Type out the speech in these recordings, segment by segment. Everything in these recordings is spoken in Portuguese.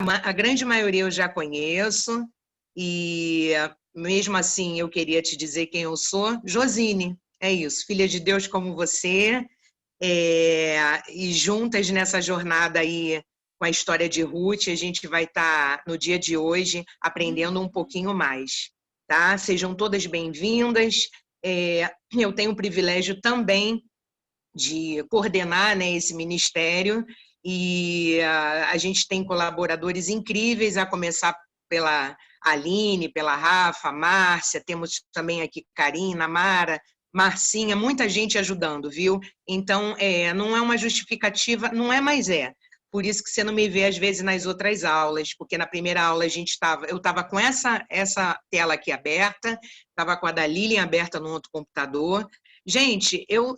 A grande maioria eu já conheço, e mesmo assim eu queria te dizer quem eu sou. Josine, é isso, filha de Deus como você, e juntas nessa jornada aí com a história de Ruth, a gente vai estar no dia de hoje aprendendo um pouquinho mais, tá? Sejam todas bem-vindas. Eu tenho o privilégio também de coordenar, né, esse ministério, e a gente tem colaboradores incríveis, a começar pela Aline, pela Rafa, Márcia, temos também aqui Karina, Mara, Marcinha, muita gente ajudando, viu? Então, não é uma justificativa, não é, mas é. Por isso que você não me vê, às vezes, nas outras aulas, porque na primeira aula eu estava com essa tela aqui aberta, estava com a da Lilian aberta no outro computador. Gente, eu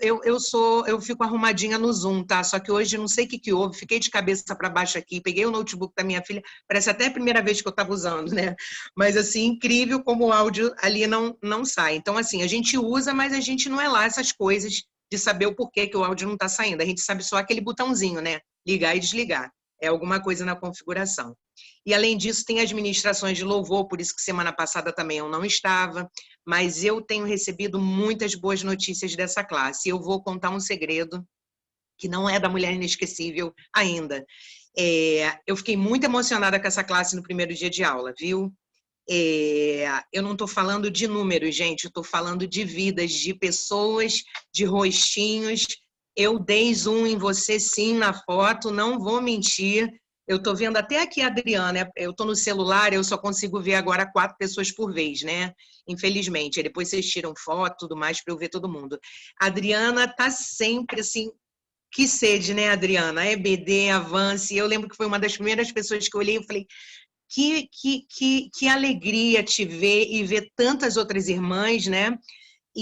fico arrumadinha no Zoom, tá? Só que hoje não sei o que houve, fiquei de cabeça para baixo aqui, peguei o notebook da minha filha, parece até a primeira vez que eu estava usando, né? Mas assim, incrível como o áudio ali não sai. Então, assim, a gente usa, mas a gente não é lá essas coisas de saber o porquê que o áudio não está saindo. A gente sabe só aquele botãozinho, né? Ligar e desligar. É alguma coisa na configuração. E, além disso, tem as ministrações de louvor, por isso que semana passada também eu não estava, mas eu tenho recebido muitas boas notícias dessa classe. Eu vou contar um segredo que não é da Mulher Inesquecível ainda. Eu fiquei muito emocionada com essa classe no primeiro dia de aula, viu? Eu não estou falando de números, gente, eu estou falando de vidas, de pessoas, de rostinhos. Eu dei zoom em você, sim, na foto, não vou mentir. Eu estou vendo até aqui a Adriana, eu estou no celular, eu só consigo ver agora 4 pessoas por vez, né? Infelizmente. Aí depois vocês tiram foto, tudo mais, para eu ver todo mundo. A Adriana está sempre assim, que sede, né, Adriana? EBD, Avance. Eu lembro que foi uma das primeiras pessoas que eu olhei e falei, que alegria te ver e ver tantas outras irmãs, né?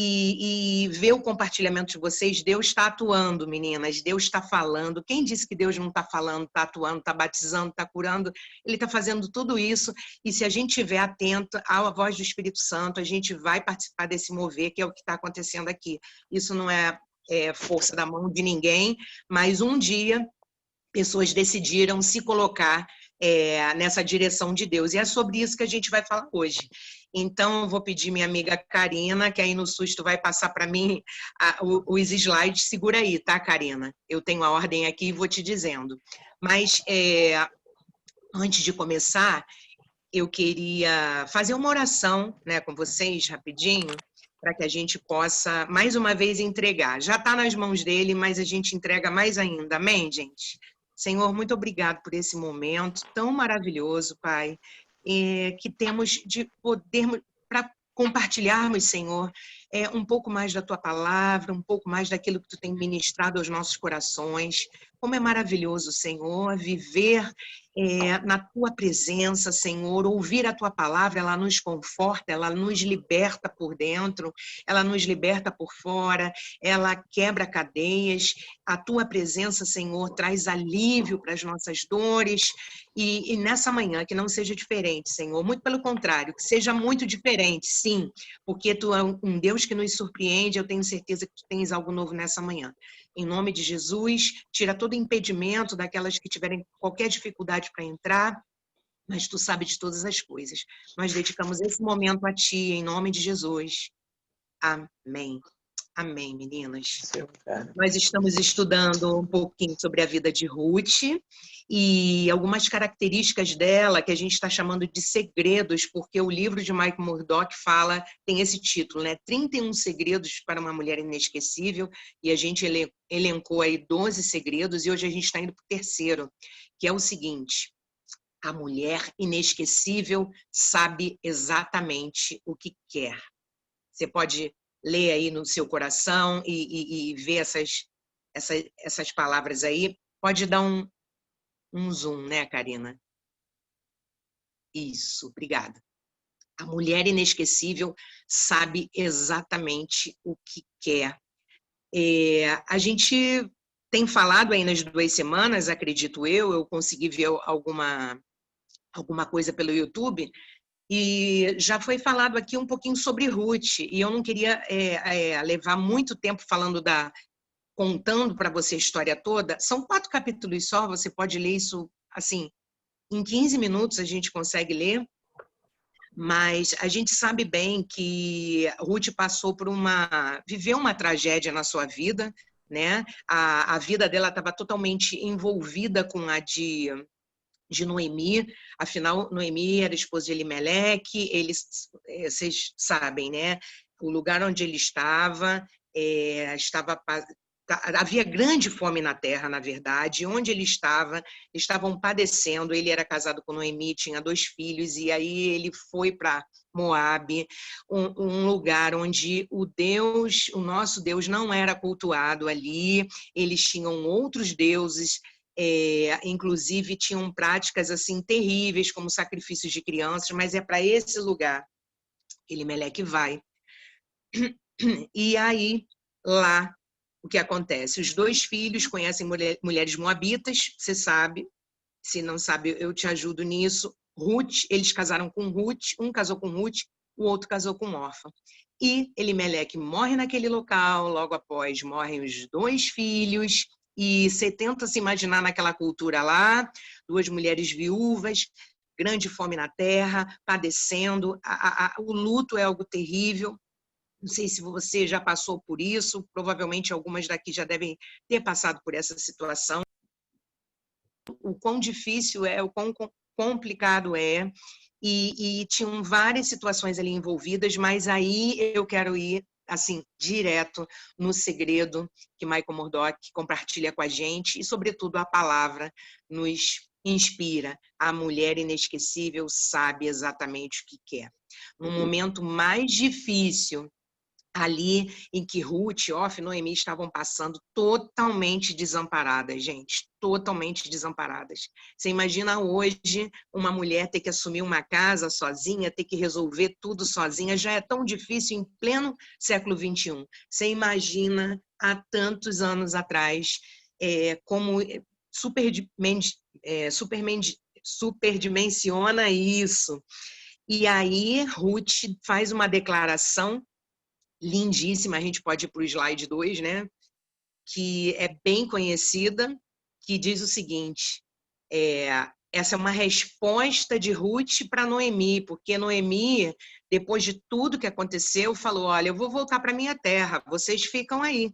E ver o compartilhamento de vocês. Deus está atuando, meninas, Deus está falando. Quem disse que Deus não está falando, está atuando, está batizando, está curando? Ele está fazendo tudo isso, e se a gente estiver atento à voz do Espírito Santo, a gente vai participar desse mover, que é o que está acontecendo aqui. Isso não é força da mão de ninguém, mas um dia pessoas decidiram se colocar nessa direção de Deus. E é sobre isso que a gente vai falar hoje. Então, eu vou pedir minha amiga Karina, que aí no susto vai passar para mim os slides. Segura aí, tá, Karina? Eu tenho a ordem aqui e vou te dizendo. Mas, antes de começar, eu queria fazer uma oração, né, com vocês, rapidinho, para que a gente possa, mais uma vez, entregar. Já está nas mãos dele, mas a gente entrega mais ainda. Amém, gente? Senhor, muito obrigado por esse momento tão maravilhoso, Pai, que temos de podermos, para compartilharmos, Senhor, um pouco mais da Tua palavra, um pouco mais daquilo que Tu tem ministrado aos nossos corações. Como é maravilhoso, Senhor, viver na Tua presença, Senhor, ouvir a Tua palavra, ela nos conforta, ela nos liberta por dentro, ela nos liberta por fora, ela quebra cadeias. A Tua presença, Senhor, traz alívio para as nossas dores, e nessa manhã que não seja diferente, Senhor, muito pelo contrário, que seja muito diferente, sim, porque Tu é um Deus que nos surpreende. Eu tenho certeza que Tu tens algo novo nessa manhã. Em nome de Jesus, tira todo impedimento daquelas que tiverem qualquer dificuldade para entrar, mas Tu sabe de todas as coisas. Nós dedicamos esse momento a Ti, em nome de Jesus. Amém. Amém, meninas. Nós estamos estudando um pouquinho sobre a vida de Ruth e algumas características dela que a gente está chamando de segredos, porque o livro de Mike Murdock tem esse título, né? 31 segredos para uma mulher inesquecível, e a gente elencou aí 12 segredos, e hoje a gente está indo para o terceiro, que é o seguinte: a mulher inesquecível sabe exatamente o que quer. Você pode ler aí no seu coração e ver essas palavras aí. Pode dar um zoom, né, Karina? Isso, obrigada. A mulher inesquecível sabe exatamente o que quer. A gente tem falado aí nas 2 semanas, acredito eu consegui ver alguma coisa pelo YouTube, e já foi falado aqui um pouquinho sobre Ruth, e eu não queria levar muito tempo contando para você a história toda. São 4 capítulos só, você pode ler isso assim em 15 minutos a gente consegue ler, mas a gente sabe bem que Ruth viveu uma tragédia na sua vida, né? A vida dela estava totalmente envolvida com a de Noemi. Afinal, Noemi era esposa de Elimeleque, vocês sabem, né? O lugar onde ele estava, havia grande fome na terra, na verdade. Onde ele estava, estavam padecendo. Ele era casado com Noemi, tinha 2 filhos, e aí ele foi para Moabe, um lugar onde o nosso Deus não era cultuado ali. Eles tinham outros deuses, inclusive tinham práticas assim terríveis, como sacrifícios de crianças, mas é para esse lugar que Elimeleque vai. E aí, lá, o que acontece? Os 2 filhos conhecem mulheres moabitas, você sabe, se não sabe, eu te ajudo nisso. Ruth, eles casaram com Ruth, um casou com Ruth, o outro casou com Orfa. E Elimeleque morre naquele local, logo após morrem os 2 filhos, e você tenta se imaginar naquela cultura lá, 2 mulheres viúvas, grande fome na terra, padecendo, o luto é algo terrível. Não sei se você já passou por isso, provavelmente algumas daqui já devem ter passado por essa situação. O quão difícil é, o quão complicado é, e tinham várias situações ali envolvidas, mas aí eu quero ir assim direto no segredo que Michael Murdock compartilha com a gente, e sobretudo a palavra nos inspira. A mulher inesquecível sabe exatamente o que quer. No momento mais difícil, ali em que Ruth, Orfa e Noemi estavam passando, totalmente desamparadas, gente, totalmente desamparadas. Você imagina hoje uma mulher ter que assumir uma casa sozinha, ter que resolver tudo sozinha, já é tão difícil em pleno século XXI. Você imagina há tantos anos atrás, como superdimensiona isso. E aí Ruth faz uma declaração lindíssima, a gente pode ir para o slide 2, né? Que é bem conhecida, que diz o seguinte, essa é uma resposta de Ruth para Noemi, porque Noemi, depois de tudo que aconteceu, falou, olha, eu vou voltar para minha terra, vocês ficam aí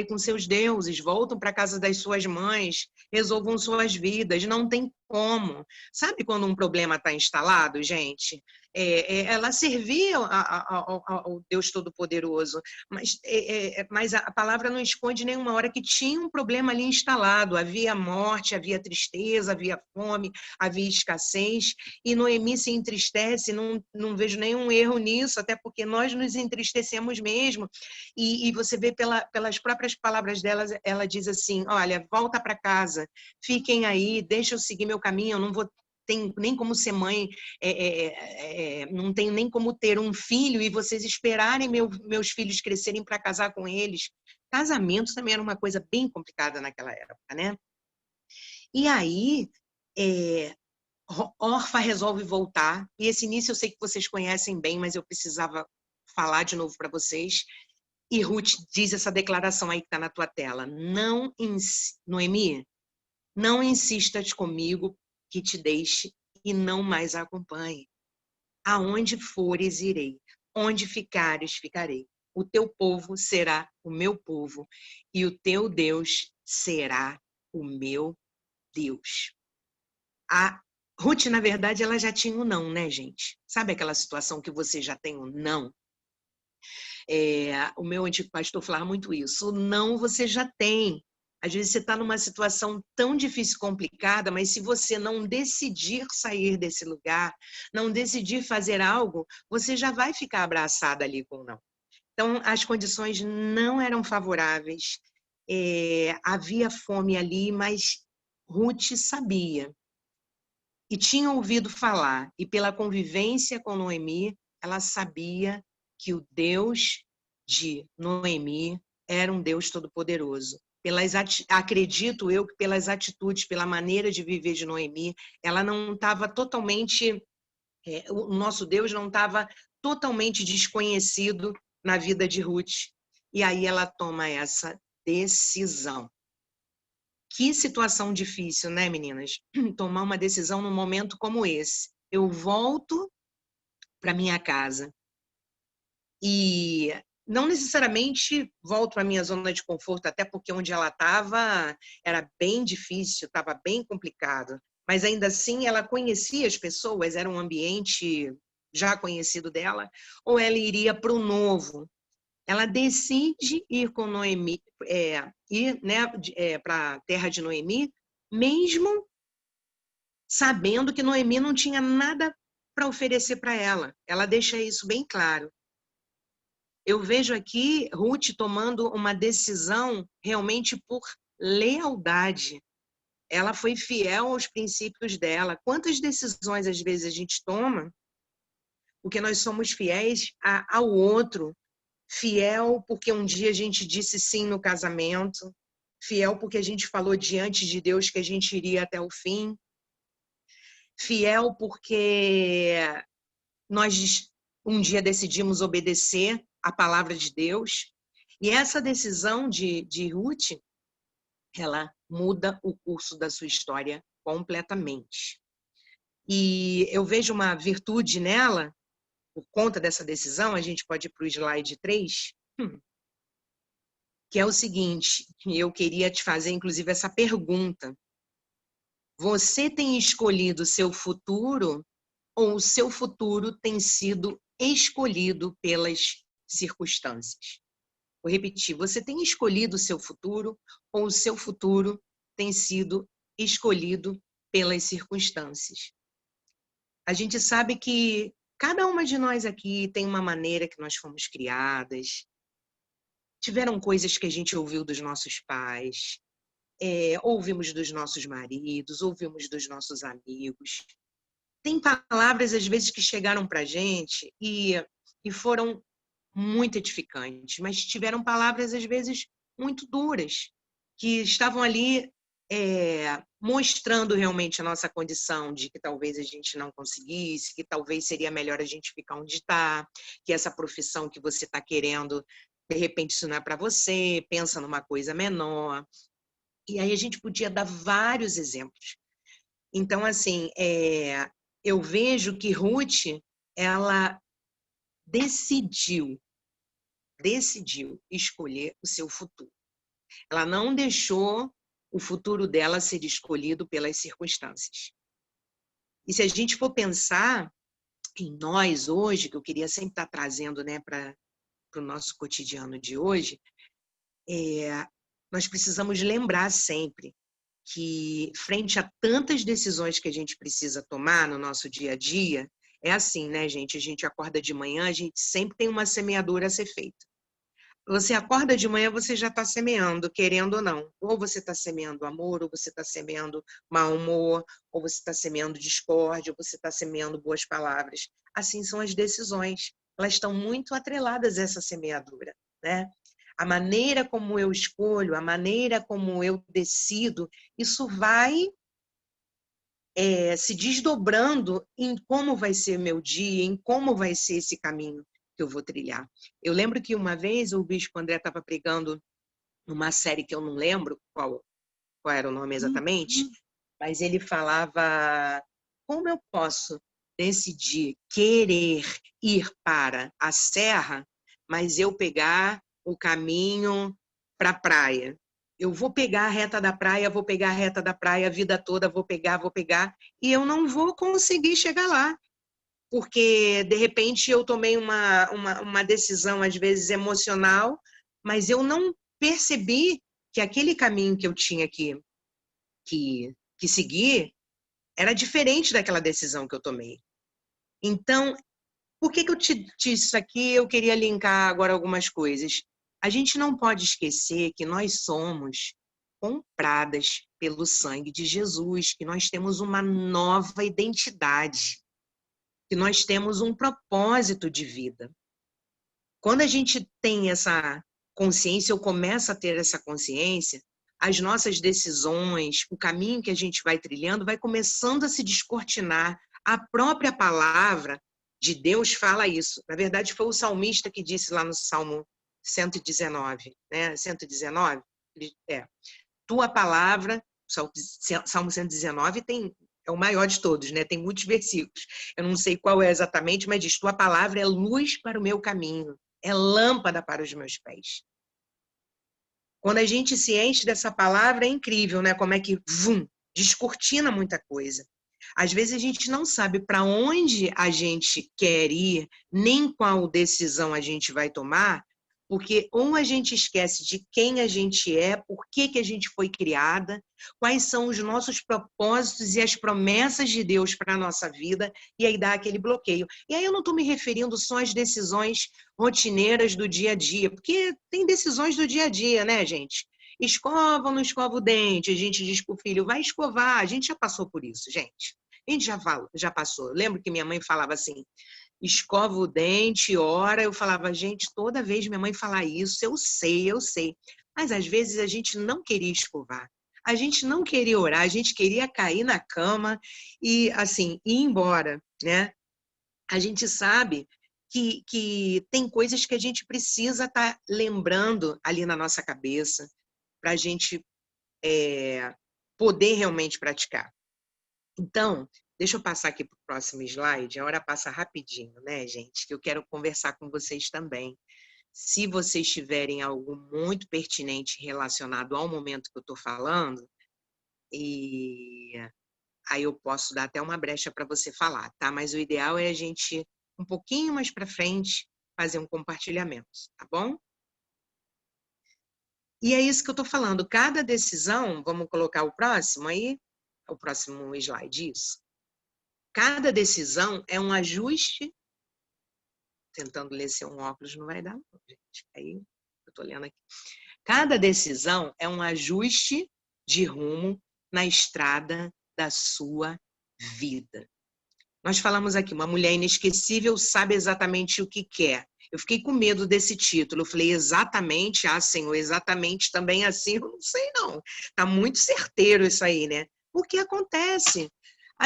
com seus deuses, voltam para a casa das suas mães, resolvam suas vidas, não tem como. Sabe quando um problema está instalado, gente? Ela servia ao Deus Todo-Poderoso, mas a palavra não esconde nenhuma hora que tinha um problema ali instalado, havia morte, havia tristeza, havia fome, havia escassez, e Noemi se entristece, não vejo nenhum erro nisso, até porque nós nos entristecemos mesmo, e você vê pelas próprias palavras dela, ela diz assim, olha, volta para casa, fiquem aí, deixa eu seguir meu caminho, eu não vou tem nem como ser mãe, não tem nem como ter um filho e vocês esperarem meus filhos crescerem para casar com eles. Casamento também era uma coisa bem complicada naquela época, né? E aí, Orfa resolve voltar, e esse início eu sei que vocês conhecem bem, mas eu precisava falar de novo para vocês. E Ruth diz essa declaração aí que está na tua tela. Noemi, não insistas comigo que te deixe e não mais a acompanhe. Aonde fores, irei. Onde ficares, ficarei. O teu povo será o meu povo e o teu Deus será o meu Deus. A Ruth, na verdade, ela já tinha um não, né, gente? Sabe aquela situação que você já tem um não? O meu antigo pastor falava muito isso. O não você já tem. Às vezes você está numa situação tão difícil, complicada, mas se você não decidir sair desse lugar, não decidir fazer algo, você já vai ficar abraçada ali com o não. Então, as condições não eram favoráveis, havia fome ali, mas Ruth sabia. E tinha ouvido falar, e pela convivência com Noemi, ela sabia que o Deus de Noemi era um Deus todo-poderoso. Acredito eu que pelas atitudes, pela maneira de viver de Noemi, ela não estava totalmente, o nosso Deus não estava totalmente desconhecido na vida de Ruth. E aí ela toma essa decisão. Que situação difícil, né, meninas? Tomar uma decisão num momento como esse. Eu volto para minha casa e não necessariamente volto para minha zona de conforto, até porque onde ela estava era bem difícil, estava bem complicado. Mas ainda assim, ela conhecia as pessoas, era um ambiente já conhecido dela, ou ela iria para o novo. Ela decide ir com Noemi, ir, né, para a terra de Noemi, mesmo sabendo que Noemi não tinha nada para oferecer para ela. Ela deixa isso bem claro. Eu vejo aqui Ruth tomando uma decisão realmente por lealdade. Ela foi fiel aos princípios dela. Quantas decisões às vezes a gente toma porque nós somos fiéis ao outro, fiel porque um dia a gente disse sim no casamento, fiel porque a gente falou diante de Deus que a gente iria até o fim, fiel porque nós um dia decidimos obedecer a palavra de Deus. E essa decisão de Ruth, ela muda o curso da sua história completamente. E eu vejo uma virtude nela, por conta dessa decisão, a gente pode ir para o slide 3, que é o seguinte, eu queria te fazer, inclusive, essa pergunta. Você tem escolhido o seu futuro ou o seu futuro tem sido escolhido pelas circunstâncias? Vou repetir, você tem escolhido o seu futuro ou o seu futuro tem sido escolhido pelas circunstâncias? A gente sabe que cada uma de nós aqui tem uma maneira que nós fomos criadas, tiveram coisas que a gente ouviu dos nossos pais, ouvimos dos nossos maridos, ouvimos dos nossos amigos. Tem palavras, às vezes, que chegaram para a gente e foram muito edificantes, mas tiveram palavras, às vezes, muito duras, que estavam ali mostrando realmente a nossa condição de que talvez a gente não conseguisse, que talvez seria melhor a gente ficar onde está, que essa profissão que você está querendo, de repente isso não é para você, pensa numa coisa menor. E aí a gente podia dar vários exemplos. Então, assim, eu vejo que Ruth, ela decidiu escolher o seu futuro. Ela não deixou o futuro dela ser escolhido pelas circunstâncias. E se a gente for pensar em nós hoje, que eu queria sempre estar trazendo, né, para o nosso cotidiano de hoje, nós precisamos lembrar sempre que, frente a tantas decisões que a gente precisa tomar no nosso dia a dia, é assim, né, gente? A gente acorda de manhã, a gente sempre tem uma semeadura a ser feita. Você acorda de manhã, você já está semeando, querendo ou não. Ou você está semeando amor, ou você está semeando mau humor, ou você está semeando discórdia, ou você está semeando boas palavras. Assim são as decisões. Elas estão muito atreladas a essa semeadura, né? A maneira como eu escolho, a maneira como eu decido, isso vai se desdobrando em como vai ser meu dia, em como vai ser esse caminho que eu vou trilhar. Eu lembro que uma vez o Bispo André estava pregando numa série que eu não lembro qual era o nome exatamente, mas ele falava: como eu posso decidir querer ir para a serra, mas eu pegar o caminho para a praia? Eu vou pegar a reta da praia, vou pegar a reta da praia a vida toda, vou pegar, e eu não vou conseguir chegar lá, porque, de repente, eu tomei uma decisão, às vezes, emocional, mas eu não percebi que aquele caminho que eu tinha que seguir era diferente daquela decisão que eu tomei. Então, por que eu te disse isso aqui? Eu queria linkar agora algumas coisas. A gente não pode esquecer que nós somos compradas pelo sangue de Jesus, que nós temos uma nova identidade, que nós temos um propósito de vida. Quando a gente tem essa consciência, ou começa a ter essa consciência, as nossas decisões, o caminho que a gente vai trilhando, vai começando a se descortinar. A própria palavra de Deus fala isso. Na verdade, foi o salmista que disse lá no Salmo 119, né? 119? tua palavra, Salmo 119 é o maior de todos, né? Tem muitos versículos. Eu não sei qual é exatamente, mas diz, tua palavra é luz para o meu caminho, é lâmpada para os meus pés. Quando a gente se enche dessa palavra, é incrível, né? Como é que, descortina muita coisa. Às vezes a gente não sabe para onde a gente quer ir, nem qual decisão a gente vai tomar, porque ou a gente esquece de quem a gente é, por que a gente foi criada, quais são os nossos propósitos e as promessas de Deus para a nossa vida, e aí dá aquele bloqueio. E aí eu não estou me referindo só às decisões rotineiras do dia a dia, porque tem decisões do dia a dia, né, gente? Escova ou não escova o dente? A gente diz para o filho, vai escovar. A gente já passou por isso, gente. A gente já passou. Eu lembro que minha mãe falava assim, escova o dente, ora. Eu falava, gente, toda vez minha mãe falar isso, eu sei. Mas às vezes a gente não queria escovar. A gente não queria orar, a gente queria cair na cama e, assim, ir embora, né? A gente sabe que tem coisas que a gente precisa estar lembrando ali na nossa cabeça para a gente poder realmente praticar. Então, deixa eu passar aqui para o próximo slide. A hora passa rapidinho, né, gente? Que eu quero conversar com vocês também. Se vocês tiverem algo muito pertinente relacionado ao momento que eu estou falando, e aí eu posso dar até uma brecha para você falar, tá? Mas o ideal é a gente, um pouquinho mais para frente, fazer um compartilhamento, tá bom? E é isso que eu estou falando. Cada decisão, vamos colocar o próximo aí, o próximo slide, isso. Cada decisão é um ajuste. Tentando ler sem um óculos não vai dar, não, gente. Aí eu estou lendo aqui. Cada decisão é um ajuste de rumo na estrada da sua vida. Nós falamos aqui, uma mulher inesquecível sabe exatamente o que quer. Eu fiquei com medo desse título. Eu falei, exatamente, Senhor, exatamente também assim, eu não sei não. Está muito certeiro isso aí, né? O que acontece?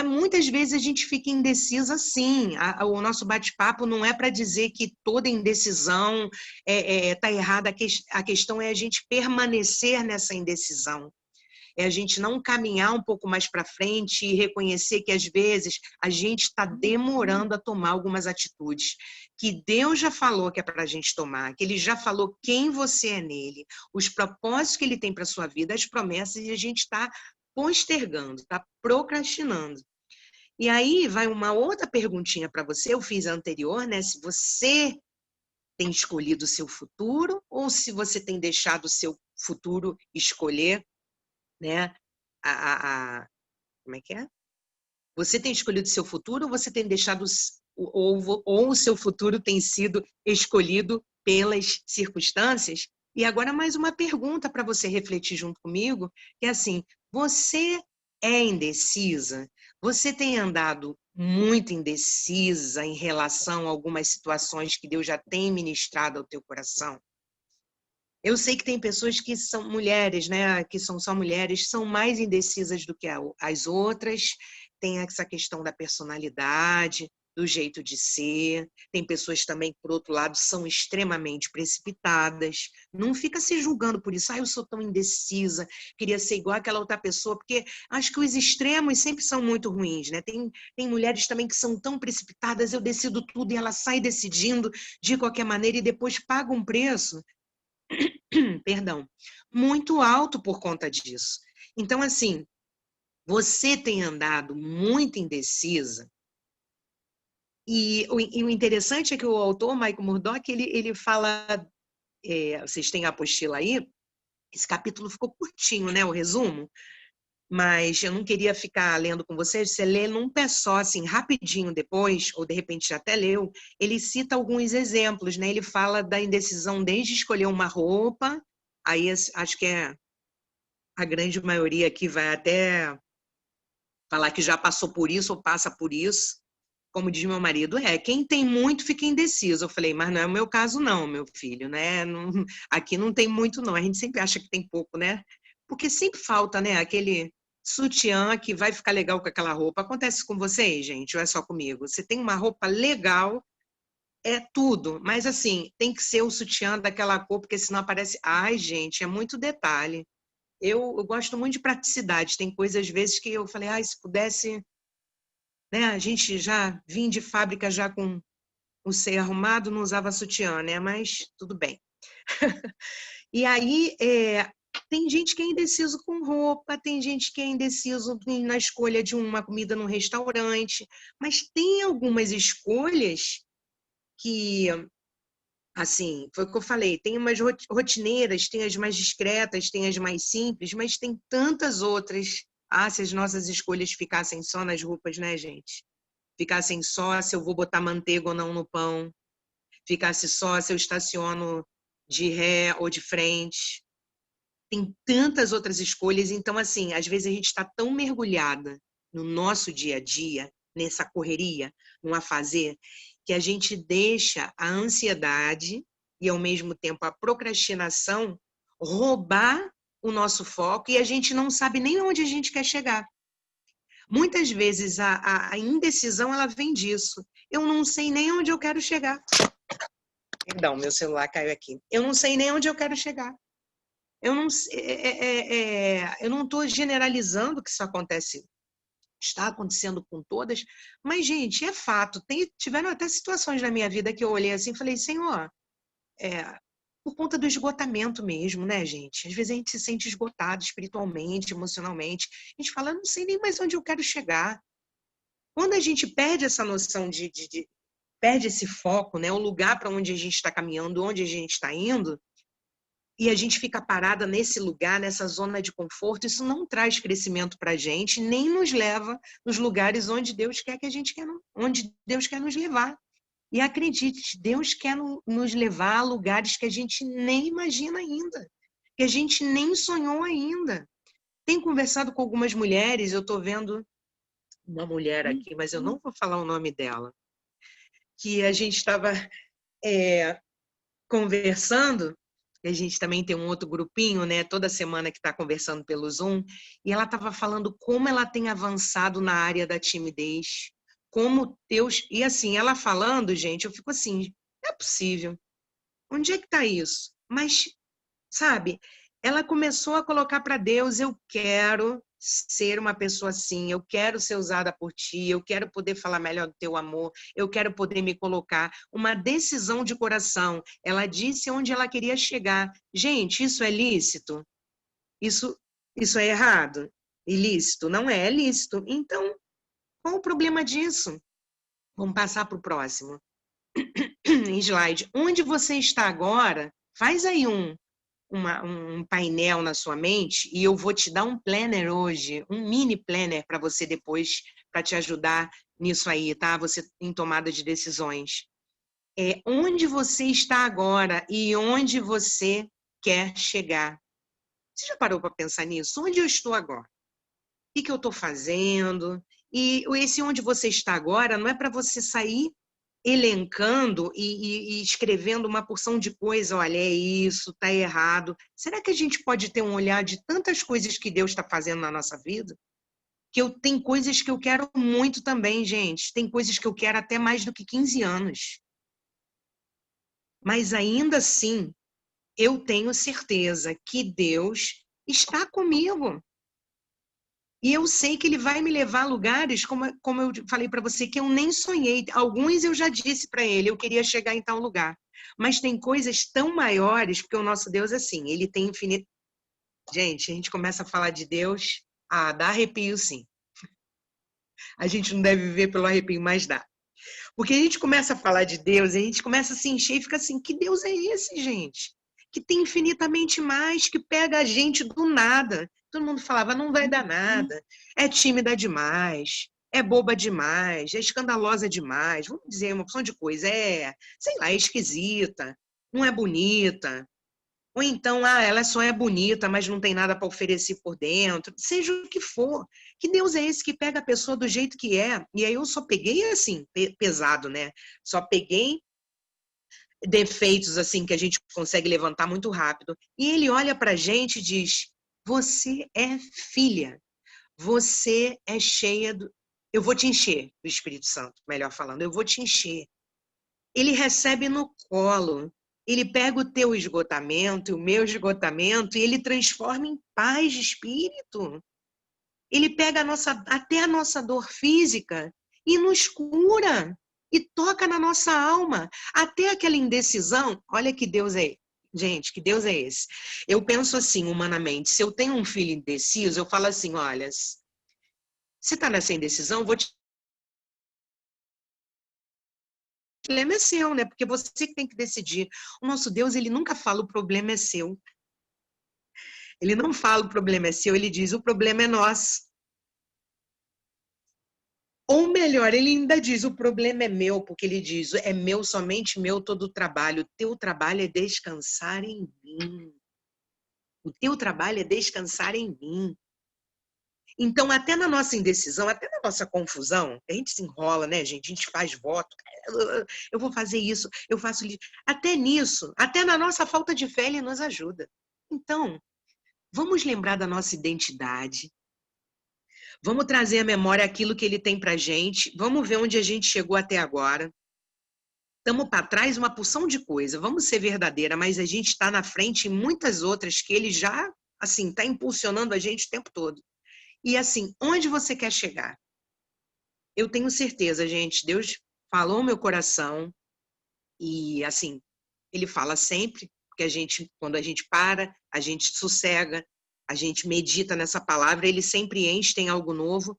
Muitas vezes a gente fica indecisa, sim. O nosso bate-papo não é para dizer que toda indecisão está errada. A questão é a gente permanecer nessa indecisão. É a gente não caminhar um pouco mais para frente e reconhecer que, às vezes, a gente está demorando a tomar algumas atitudes que Deus já falou que é para a gente tomar, que Ele já falou quem você é nele, os propósitos que Ele tem para a sua vida, as promessas, e a gente está postergando, está procrastinando. E aí vai uma outra perguntinha para você, eu fiz a anterior, né? Se você tem escolhido o seu futuro ou se você tem deixado o seu futuro escolher, né? Como é que é? Você tem escolhido o seu futuro ou você tem deixado ou o seu futuro tem sido escolhido pelas circunstâncias? E agora mais uma pergunta para você refletir junto comigo, que é assim, você é indecisa? Você tem andado muito indecisa em relação a algumas situações que Deus já tem ministrado ao teu coração? Eu sei que tem pessoas que são mulheres, né, que são só mulheres, são mais indecisas do que as outras, tem essa questão da personalidade, do jeito de ser, tem pessoas também que, por outro lado, são extremamente precipitadas, não fica se julgando por isso, eu sou tão indecisa, queria ser igual àquela outra pessoa, porque acho que os extremos sempre são muito ruins, né, tem mulheres também que são tão precipitadas, eu decido tudo e ela sai decidindo de qualquer maneira e depois paga um preço, perdão, muito alto por conta disso. Então, assim, você tem andado muito indecisa, e o interessante é que o autor, Michael Murdock, ele fala, vocês têm a apostila aí, esse capítulo ficou curtinho, né, o resumo, mas eu não queria ficar lendo com vocês, você lê num pé só, assim, rapidinho depois, ou de repente já até leu, ele cita alguns exemplos, né, ele fala da indecisão desde escolher uma roupa, aí acho que a grande maioria aqui vai até falar que já passou por isso ou passa por isso. Como diz meu marido, quem tem muito fica indeciso. Eu falei, mas não é o meu caso não, meu filho, né? Não, aqui não tem muito não, a gente sempre acha que tem pouco, né? Porque sempre falta, né, aquele sutiã que vai ficar legal com aquela roupa. Acontece com vocês, gente, ou é só comigo? Você tem uma roupa legal, é tudo, mas assim, tem que ser o sutiã daquela cor, porque senão aparece... Ai, gente, é muito detalhe. eu gosto muito de praticidade. Tem coisas, às vezes, que eu falei, se pudesse, né, a gente já vim de fábrica já com o seio arrumado, não usava sutiã, né? Mas tudo bem. E aí, tem gente que é indeciso com roupa, tem gente que é indeciso na escolha de uma comida num restaurante, mas tem algumas escolhas que, assim, foi o que eu falei, tem umas rotineiras, tem as mais discretas, tem as mais simples, mas tem tantas outras. Se as nossas escolhas ficassem só nas roupas, né, gente? Ficassem só se eu vou botar manteiga ou não no pão, ficasse só se eu estaciono de ré ou de frente. Tem tantas outras escolhas, então, assim, às vezes a gente está tão mergulhada no nosso dia a dia, nessa correria, no afazer, que a gente deixa a ansiedade e, ao mesmo tempo, a procrastinação roubar o nosso foco e a gente não sabe nem onde a gente quer chegar. Muitas vezes a indecisão ela vem disso. Eu não sei nem onde eu quero chegar. Perdão, meu celular caiu aqui. Eu não sei nem onde eu quero chegar. Eu não estou generalizando que isso acontece, está acontecendo com todas, mas, gente, é fato. Tiveram até situações na minha vida que eu olhei assim e falei, Senhor, por conta do esgotamento mesmo, né, gente? Às vezes a gente se sente esgotado espiritualmente, emocionalmente. A gente fala, não sei nem mais onde eu quero chegar. Quando a gente perde essa noção perde esse foco, né, o lugar para onde a gente está caminhando, onde a gente está indo, e a gente fica parada nesse lugar, nessa zona de conforto, isso não traz crescimento para a gente, nem nos leva nos lugares onde Deus quer que a gente quer, onde Deus quer nos levar. E acredite, Deus quer nos levar a lugares que a gente nem imagina ainda, que a gente nem sonhou ainda. Tenho conversado com algumas mulheres, eu estou vendo uma mulher aqui, mas eu não vou falar o nome dela, que a gente estava conversando, e a gente também tem um outro grupinho, né, toda semana que está conversando pelo Zoom, e ela estava falando como ela tem avançado na área da timidez, como Deus... E assim, ela falando, gente, eu fico assim, não é possível. Onde é que está isso? Mas, sabe, ela começou a colocar para Deus, eu quero ser uma pessoa assim, eu quero ser usada por ti, eu quero poder falar melhor do teu amor, eu quero poder me colocar. Uma decisão de coração. Ela disse onde ela queria chegar. Gente, isso é lícito? Isso é errado? Ilícito? Não é lícito. Então, qual o problema disso? Vamos passar para o próximo slide. Onde você está agora, faz aí um painel na sua mente e eu vou te dar um planner hoje, um mini planner para você depois, para te ajudar nisso aí, tá? Você em tomada de decisões. Onde você está agora e onde você quer chegar. Você já parou para pensar nisso? Onde eu estou agora? O que eu estou fazendo? E esse onde você está agora não é para você sair elencando e escrevendo uma porção de coisa, olha, é isso, está errado. Será que a gente pode ter um olhar de tantas coisas que Deus está fazendo na nossa vida? Tem coisas que eu quero muito também, gente. Tem coisas que eu quero até mais do que 15 anos. Mas ainda assim, eu tenho certeza que Deus está comigo. E eu sei que ele vai me levar a lugares, como eu falei para você, que eu nem sonhei. Alguns eu já disse para ele, eu queria chegar em tal lugar. Mas tem coisas tão maiores, porque o nosso Deus é assim, ele tem infinito. Gente, a gente começa a falar de Deus, dá arrepio sim. A gente não deve viver pelo arrepio, mas dá. Porque a gente começa a falar de Deus, a gente começa a se encher e fica assim, que Deus é esse, gente? Que tem infinitamente mais, que pega a gente do nada. Todo mundo falava, não vai dar nada, é tímida demais, é boba demais, é escandalosa demais, vamos dizer uma opção de coisa, sei lá, é esquisita, não é bonita, ou então, ela só é bonita, mas não tem nada para oferecer por dentro, seja o que for. Que Deus é esse que pega a pessoa do jeito que é? E aí eu só peguei assim, pesado, né? Só peguei defeitos assim que a gente consegue levantar muito rápido. E ele olha para a gente e diz: você é filha, você é cheia do... Eu vou te encher do Espírito Santo, melhor falando, eu vou te encher. Ele recebe no colo. Ele pega o teu esgotamento e o meu esgotamento e ele transforma em paz de espírito. Ele pega até a nossa dor física e nos cura. E toca na nossa alma. Até aquela indecisão. Olha que Deus é. Gente, que Deus é esse? Eu penso assim, humanamente. Se eu tenho um filho indeciso, eu falo assim, olha, você está nessa indecisão, eu vou te... O problema é seu, né? Porque você que tem que decidir. O nosso Deus, ele nunca fala o problema é seu. Ele não fala o problema é seu, ele diz o problema é nosso. Ou melhor, ele ainda diz, o problema é meu, porque ele diz, é meu, somente meu todo o trabalho. O teu trabalho é descansar em mim. O teu trabalho é descansar em mim. Então, até na nossa indecisão, até na nossa confusão, a gente se enrola, né, gente? A gente faz voto. Eu vou fazer isso, eu faço isso. Até nisso, até na nossa falta de fé, ele nos ajuda. Então, vamos lembrar da nossa identidade. Vamos trazer à memória aquilo que ele tem pra gente. Vamos ver onde a gente chegou até agora. Estamos para trás uma porção de coisa. Vamos ser verdadeira, mas a gente está na frente em muitas outras que ele já, assim, está impulsionando a gente o tempo todo. E assim, onde você quer chegar? Eu tenho certeza, gente, Deus falou no meu coração e assim, ele fala sempre, porque quando a gente para, a gente sossega, a gente medita nessa palavra, ele sempre enche, tem algo novo.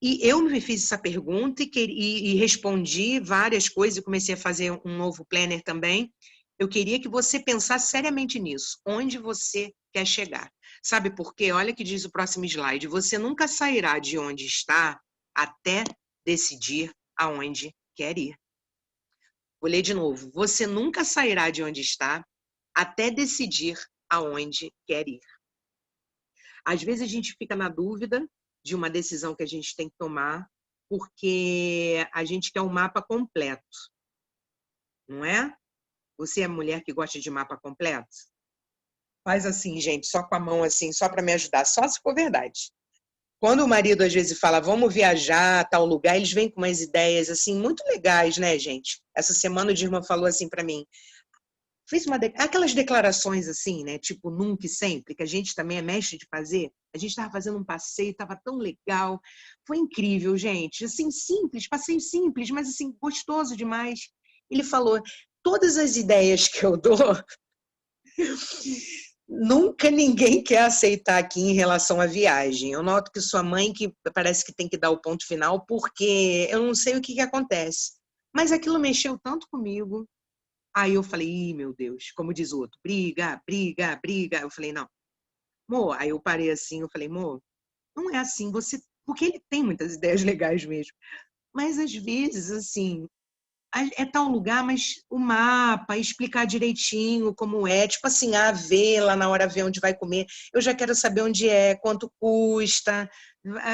E eu me fiz essa pergunta e respondi várias coisas, e comecei a fazer um novo planner também. Eu queria que você pensasse seriamente nisso. Onde você quer chegar? Sabe por quê? Olha o que diz o próximo slide. Você nunca sairá de onde está até decidir aonde quer ir. Vou ler de novo. Você nunca sairá de onde está até decidir aonde quer ir. Às vezes a gente fica na dúvida de uma decisão que a gente tem que tomar, porque a gente quer um mapa completo, não é? Você é mulher que gosta de mapa completo? Faz assim, gente, só com a mão assim, só para me ajudar, só se for verdade. Quando o marido às vezes fala, vamos viajar a tal lugar, eles vêm com umas ideias assim muito legais, né, gente? Essa semana o Dirma falou assim para mim, fez aquelas declarações assim, né? Tipo, nunca e sempre, que a gente também é mestre de fazer. A gente estava fazendo um passeio, estava tão legal. Foi incrível, gente. Assim, simples, passeio simples, mas assim, gostoso demais. Ele falou, todas as ideias que eu dou, nunca ninguém quer aceitar aqui em relação à viagem. Eu noto que sua mãe que parece que tem que dar o ponto final, porque eu não sei o que acontece. Mas aquilo mexeu tanto comigo. Aí eu falei, ih, meu Deus, como diz o outro, briga, briga, briga. Eu falei, não, amor, aí eu parei assim, eu falei, amor, não é assim, você, porque ele tem muitas ideias legais mesmo, mas às vezes, assim, é tal lugar, mas o mapa, explicar direitinho como é, tipo assim, ver lá na hora, ver onde vai comer, eu já quero saber onde é, quanto custa,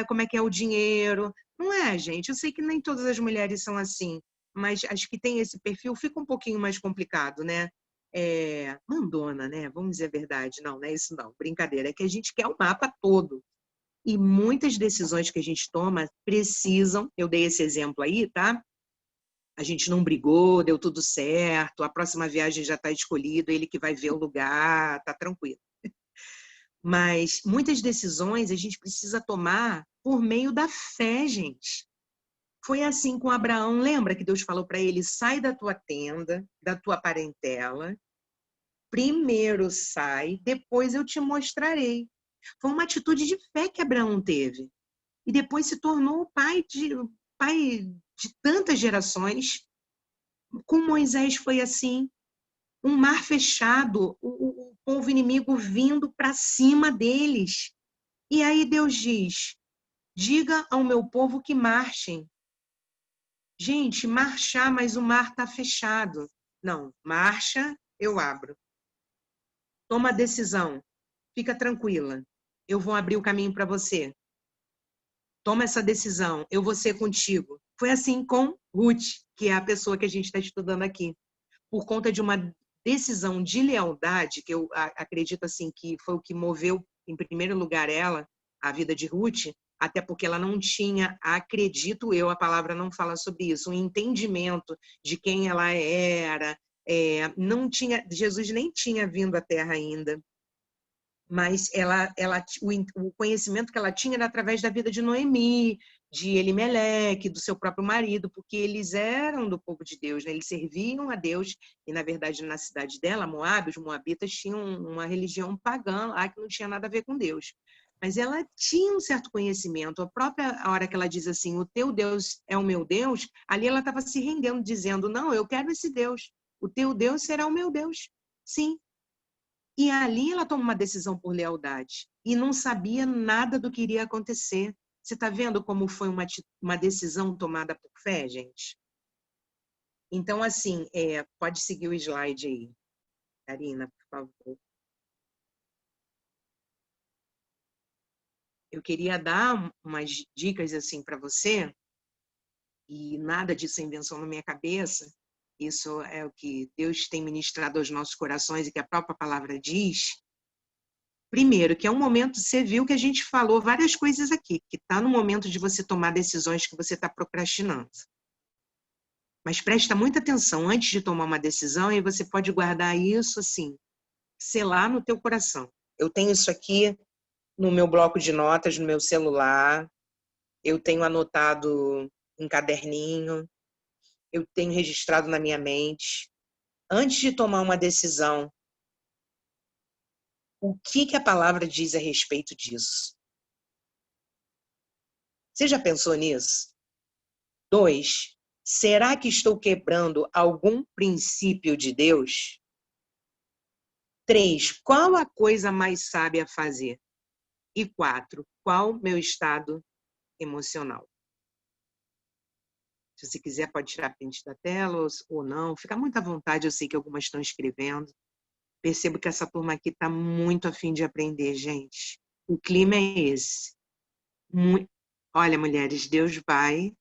como é que é o dinheiro. Não é, gente? Eu sei que nem todas as mulheres são assim, mas as que têm esse perfil fica um pouquinho mais complicado, né? Mandona, né? Vamos dizer a verdade. Não, não é isso não, brincadeira. É que a gente quer o mapa todo. E muitas decisões que a gente toma precisam, eu dei esse exemplo aí, tá? A gente não brigou, deu tudo certo, a próxima viagem já está escolhido, ele que vai ver o lugar, tá tranquilo. Mas muitas decisões a gente precisa tomar por meio da fé, gente. Foi assim com Abraão, lembra que Deus falou para ele, sai da tua tenda, da tua parentela, primeiro sai, depois eu te mostrarei. Foi uma atitude de fé que Abraão teve. E depois se tornou pai de tantas gerações. Com Moisés foi assim, um mar fechado, o povo inimigo vindo para cima deles. E aí Deus diz, diga ao meu povo que marchem. Gente, marchar, mas o mar está fechado. Não, marcha, eu abro. Toma a decisão, fica tranquila, eu vou abrir o caminho para você. Toma essa decisão, eu vou ser contigo. Foi assim com Ruth, que é a pessoa que a gente está estudando aqui. Por conta de uma decisão de lealdade, que eu acredito assim que foi o que moveu, em primeiro lugar, a vida de Ruth, até porque ela não tinha, acredito eu, a palavra não fala sobre isso, um entendimento de quem ela era, Jesus nem tinha vindo à Terra ainda, mas o conhecimento que ela tinha era através da vida de Noemi, de Elimeleque, do seu próprio marido, porque eles eram do povo de Deus, né? Eles serviam a Deus, e na verdade na cidade dela, Moabe, os moabitas tinham uma religião pagã lá que não tinha nada a ver com Deus. Mas ela tinha um certo conhecimento. A hora que ela diz assim, o teu Deus é o meu Deus, ali ela estava se rendendo, dizendo, não, eu quero esse Deus. O teu Deus será o meu Deus. Sim. E ali ela toma uma decisão por lealdade. E não sabia nada do que iria acontecer. Você está vendo como foi uma decisão tomada por fé, gente? Então, assim, pode seguir o slide aí, Karina, por favor. Eu queria dar umas dicas assim para você, e nada disso é invenção na minha cabeça. Isso é o que Deus tem ministrado aos nossos corações e que a própria palavra diz. Primeiro, que é um momento, você viu que a gente falou várias coisas aqui, que está no momento de você tomar decisões que você está procrastinando. Mas presta muita atenção antes de tomar uma decisão, e você pode guardar isso assim, selar no teu coração. Eu tenho isso aqui no meu bloco de notas, no meu celular, eu tenho anotado em caderninho, eu tenho registrado na minha mente. Antes de tomar uma decisão, o que a palavra diz a respeito disso? Você já pensou nisso? 2, será que estou quebrando algum princípio de Deus? 3, qual a coisa mais sábia a fazer? E 4, qual meu estado emocional? Se você quiser, pode tirar print da tela ou não. Fica muito à vontade, eu sei que algumas estão escrevendo. Percebo que essa turma aqui está muito a fim de aprender, gente. O clima é esse. Olha, mulheres, Deus vai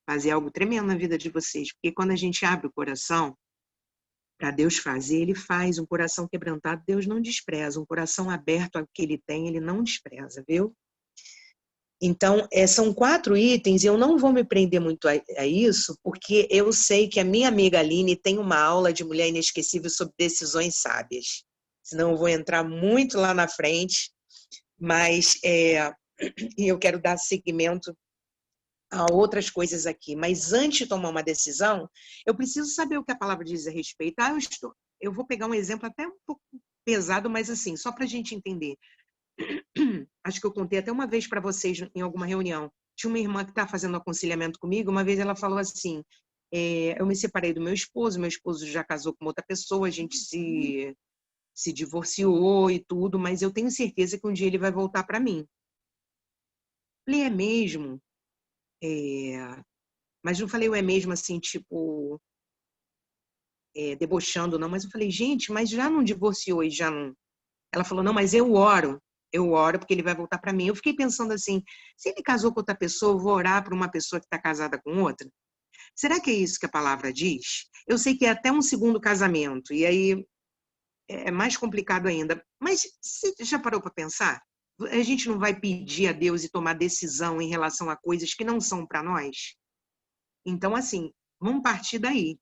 fazer algo tremendo na vida de vocês, porque quando a gente abre o coração para Deus fazer, Ele faz. Um coração quebrantado, Deus não despreza. Um coração aberto ao que Ele tem, Ele não despreza, viu? Então, são 4 itens, e eu não vou me prender muito a isso, porque eu sei que a minha amiga Aline tem uma aula de Mulher Inesquecível sobre decisões sábias. Senão eu vou entrar muito lá na frente, mas eu quero dar seguimento a outras coisas aqui. Mas antes de tomar uma decisão, eu preciso saber o que a palavra diz a respeito. Eu vou pegar um exemplo até um pouco pesado, mas assim, só para a gente entender. Acho que eu contei até uma vez para vocês em alguma reunião. Tinha uma irmã que está fazendo aconselhamento comigo, uma vez ela falou assim, eu me separei do meu esposo já casou com outra pessoa, a gente se divorciou e tudo, mas eu tenho certeza que um dia ele vai voltar para mim. Falei, é mesmo? Mas não falei o é mesmo assim, tipo, debochando, não. Mas eu falei, gente, mas já não divorciou e já não... Ela falou, não, mas eu oro porque ele vai voltar para mim. Eu fiquei pensando assim, se ele casou com outra pessoa, eu vou orar para uma pessoa que está casada com outra? Será que é isso que a palavra diz? Eu sei que é até um segundo casamento, e aí é mais complicado ainda. Mas você já parou para pensar? A gente não vai pedir a Deus e tomar decisão em relação a coisas que não são para nós? Então, assim, vamos partir daí,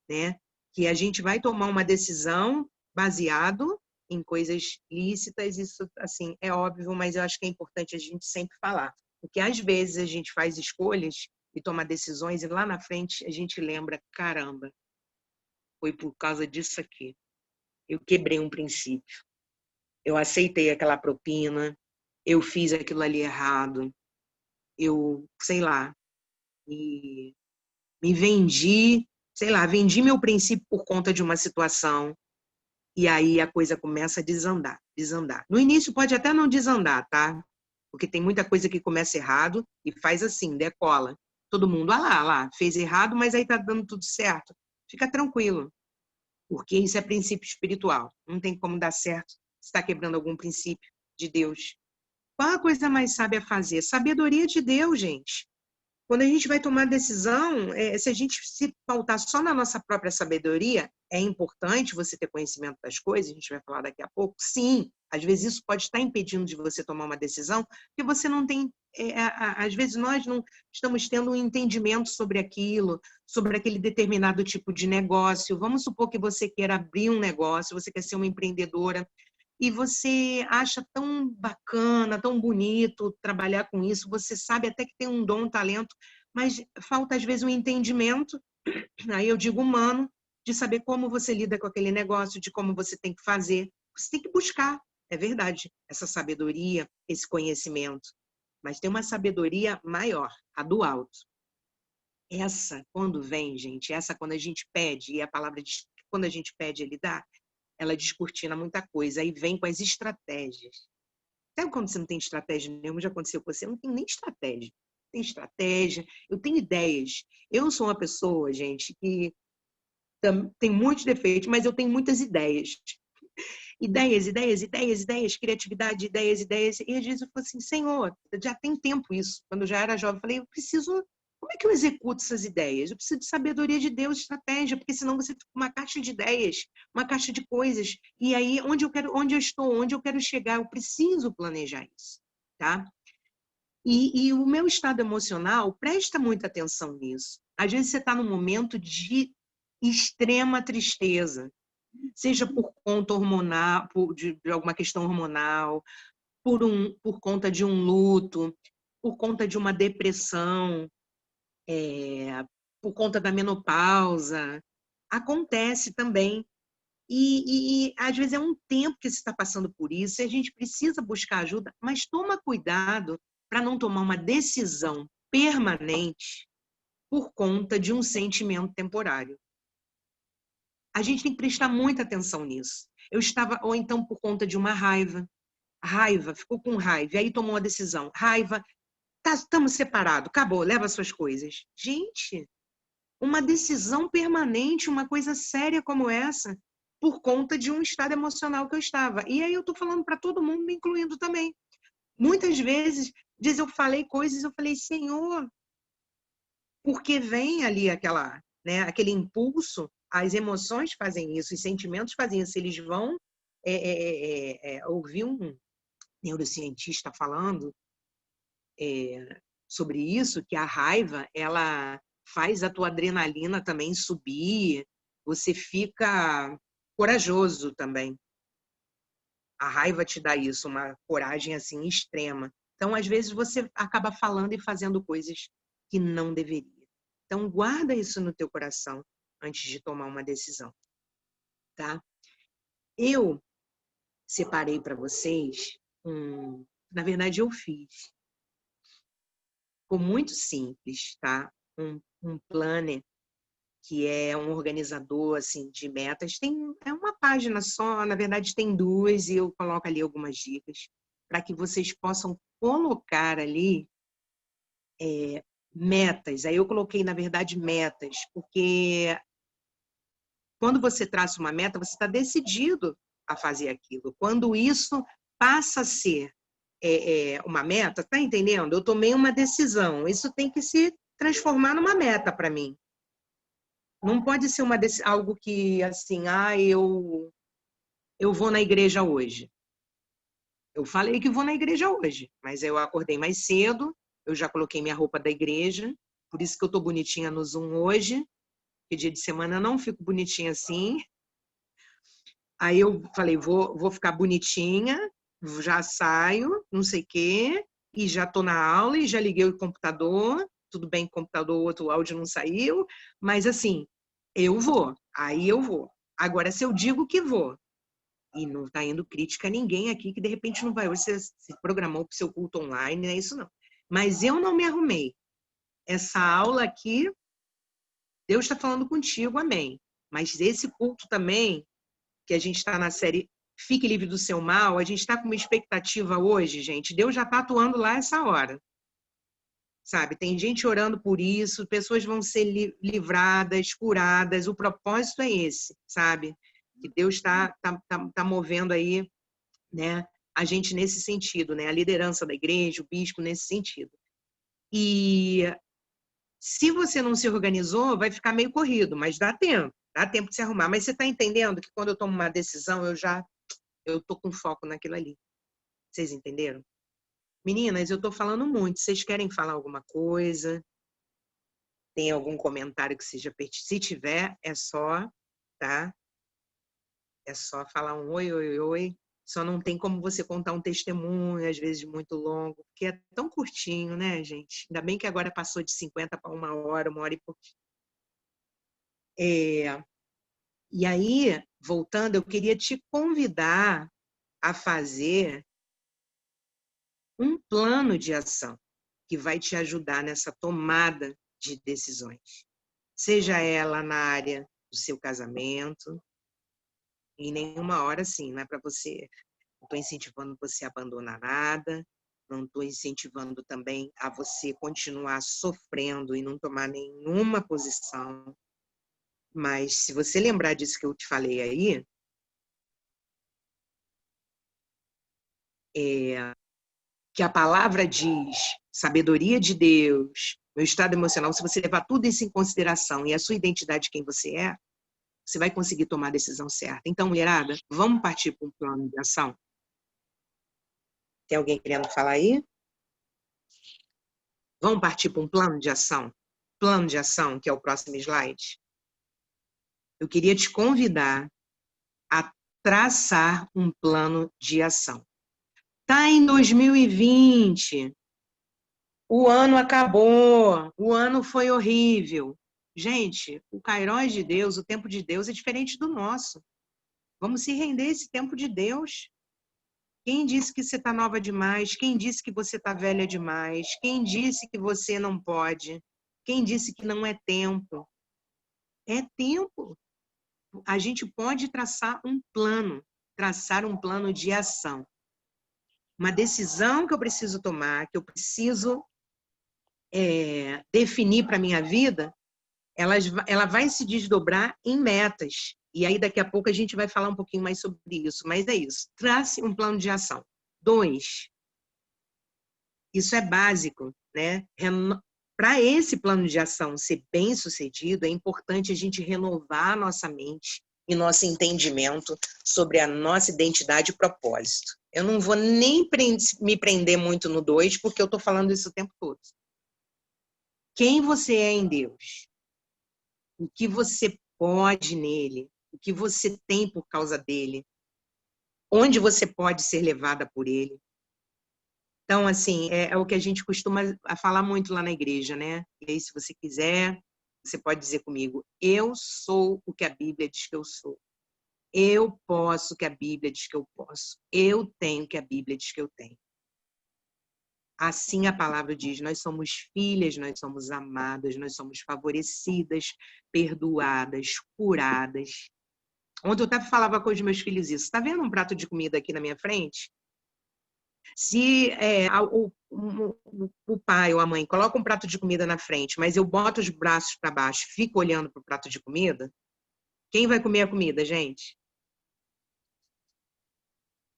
né? Que a gente vai tomar uma decisão baseado em coisas lícitas, isso, assim, é óbvio, mas eu acho que é importante a gente sempre falar. Porque, às vezes, a gente faz escolhas e toma decisões e lá na frente a gente lembra, caramba, foi por causa disso aqui. Eu quebrei um princípio. Eu aceitei aquela propina, eu fiz aquilo ali errado, eu, sei lá, me vendi, sei lá, vendi meu princípio por conta de uma situação, e aí a coisa começa a desandar. No início pode até não desandar, tá? Porque tem muita coisa que começa errado e faz assim, decola. Todo mundo, lá, fez errado, mas aí tá dando tudo certo. Fica tranquilo, porque isso é princípio espiritual. Não tem como dar certo se está quebrando algum princípio de Deus. Qual a coisa mais sábia a fazer? Sabedoria de Deus, gente. Quando a gente vai tomar decisão, se a gente se pautar só na nossa própria sabedoria, é importante você ter conhecimento das coisas, a gente vai falar daqui a pouco, sim, Às vezes isso pode estar impedindo de você tomar uma decisão, porque você não tem, às vezes nós não estamos tendo um entendimento sobre aquilo, sobre aquele determinado tipo de negócio. Vamos supor que você queira abrir um negócio, você quer ser uma empreendedora, e você acha tão bacana, tão bonito trabalhar com isso, você sabe até que tem um dom, um talento, mas falta às vezes um entendimento, aí eu digo humano, de saber como você lida com aquele negócio, de como você tem que fazer. Você tem que buscar, é verdade, essa sabedoria, esse conhecimento. Mas tem uma sabedoria maior, a do alto. Essa, quando vem, gente, essa quando a gente pede, e a palavra diz que quando a gente pede, ele dá, ela descortina muita coisa, aí vem com as estratégias. Sabe quando você não tem estratégia nenhuma? Já aconteceu com você? Eu não tenho nem estratégia. Tem estratégia, eu tenho ideias. Eu sou uma pessoa, gente, que tem muitos defeitos, mas eu tenho muitas ideias. Ideias, ideias, ideias, ideias, criatividade, ideias, ideias. E às vezes eu falo assim, Senhor, já tem tempo isso. Quando eu já era jovem, eu falei, eu preciso. Como é que eu executo essas ideias? Eu preciso de sabedoria de Deus, estratégia, porque senão você fica com uma caixa de ideias, uma caixa de coisas. E aí, onde eu estou, onde eu quero chegar, eu preciso planejar isso, tá? E o meu estado emocional presta muita atenção nisso. Às vezes você está num momento de extrema tristeza, seja por conta hormonal, de alguma questão hormonal, por conta de um luto, por conta de uma depressão, por conta da menopausa. Acontece também. E às vezes é um tempo que você está passando por isso, e a gente precisa buscar ajuda, mas toma cuidado para não tomar uma decisão permanente por conta de um sentimento temporário. A gente tem que prestar muita atenção nisso. Ou então por conta de uma raiva. Raiva, ficou com raiva, e aí tomou uma decisão. Raiva, estamos separados, acabou, leva suas coisas. Gente, uma decisão permanente, uma coisa séria como essa, por conta de um estado emocional que eu estava. E aí eu estou falando para todo mundo, me incluindo também. Muitas vezes, eu falei coisas, eu falei, Senhor, porque vem ali aquele impulso, as emoções fazem isso, os sentimentos fazem isso, eles vão ouvir um neurocientista falando sobre isso, que a raiva, ela faz a tua adrenalina também subir, você fica corajoso também. A raiva te dá isso, uma coragem assim extrema. Então, às vezes, você acaba falando e fazendo coisas que não deveria. Então, guarda isso no teu coração antes de tomar uma decisão, tá? Eu separei para vocês, na verdade, eu fiz. Ficou muito simples, tá? Um planner, que é um organizador assim, de metas. É uma página só, na verdade tem duas, e eu coloco ali algumas dicas para que vocês possam colocar ali metas. Aí eu coloquei, na verdade, metas, porque quando você traça uma meta, você está decidido a fazer aquilo. Quando isso passa a ser uma meta, tá entendendo? Eu tomei uma decisão, isso tem que se transformar numa meta para mim. Não pode ser algo que, assim, eu vou na igreja hoje. Eu falei que vou na igreja hoje, mas eu acordei mais cedo, eu já coloquei minha roupa da igreja, por isso que eu tô bonitinha no Zoom hoje, porque dia de semana eu não fico bonitinha assim. Aí eu falei, vou ficar bonitinha, já saio, não sei o quê, e já tô na aula, e já liguei o computador, tudo bem que o computador, o outro áudio não saiu, mas assim, eu vou, aí eu vou. Agora, se eu digo que vou, e não está indo crítica a ninguém aqui, que de repente não vai, você se programou para o seu culto online, não é isso não. Mas eu não me arrumei. Essa aula aqui, Deus está falando contigo, amém. Mas esse culto também, que a gente está na série Fique Livre do Seu Mal, a gente está com uma expectativa hoje, gente, Deus já está atuando lá essa hora. Sabe, tem gente orando por isso, pessoas vão ser livradas, curadas, o propósito é esse, sabe? Que Deus está movendo aí, né, a gente nesse sentido, né, a liderança da igreja, o bispo nesse sentido. E se você não se organizou, vai ficar meio corrido, mas dá tempo de se arrumar. Mas você está entendendo que quando eu tomo uma decisão, eu já eu tô com foco naquilo ali. Vocês entenderam? Meninas, eu tô falando muito. Vocês querem falar alguma coisa? Tem algum comentário que seja pertinente? Se tiver, é só, tá? É só falar um oi, oi, oi. Só não tem como você contar um testemunho, às vezes muito longo, porque é tão curtinho, né, gente? Ainda bem que agora passou de 50 para 1 hora e pouquinho. E aí, voltando, eu queria te convidar a fazer um plano de ação que vai te ajudar nessa tomada de decisões. Seja ela na área do seu casamento, em nenhuma hora, sim, não é para você. Não estou incentivando você a abandonar nada, não estou incentivando também a você continuar sofrendo e não tomar nenhuma posição. Mas se você lembrar disso que eu te falei aí, que a palavra diz, sabedoria de Deus, meu estado emocional, se você levar tudo isso em consideração e a sua identidade, quem você é, você vai conseguir tomar a decisão certa. Então, mulherada, vamos partir para um plano de ação? Tem alguém querendo falar aí? Vamos partir para um plano de ação? Plano de ação, que é o próximo slide. Eu queria te convidar a traçar um plano de ação. Tá em 2020, o ano acabou, o ano foi horrível. Gente, o Kairos de Deus, o tempo de Deus é diferente do nosso. Vamos se render a esse tempo de Deus. Quem disse que você está nova demais? Quem disse que você está velha demais? Quem disse que você não pode? Quem disse que não é tempo? É tempo. A gente pode traçar um plano de ação. Uma decisão que eu preciso tomar, que eu preciso definir para a minha vida, ela vai se desdobrar em metas. E aí, daqui a pouco, a gente vai falar um pouquinho mais sobre isso. Mas é isso. Trace um plano de ação. 2, isso é básico, né? Para esse plano de ação ser bem sucedido, é importante a gente renovar a nossa mente e nosso entendimento sobre a nossa identidade e propósito. Eu não vou nem me prender muito no 2, porque eu estou falando isso o tempo todo. Quem você é em Deus? O que você pode nele? O que você tem por causa dele? Onde você pode ser levada por ele? Então, assim, é o que a gente costuma falar muito lá na igreja, né? E aí, se você quiser, você pode dizer comigo: eu sou o que a Bíblia diz que eu sou. Eu posso o que a Bíblia diz que eu posso. Eu tenho o que a Bíblia diz que eu tenho. Assim a palavra diz: nós somos filhas, nós somos amadas, nós somos favorecidas, perdoadas, curadas. Ontem eu até falava com os meus filhos isso. Está vendo um prato de comida aqui na minha frente? Se o pai ou a mãe coloca um prato de comida na frente, mas eu boto os braços para baixo, fico olhando para o prato de comida, quem vai comer a comida, gente?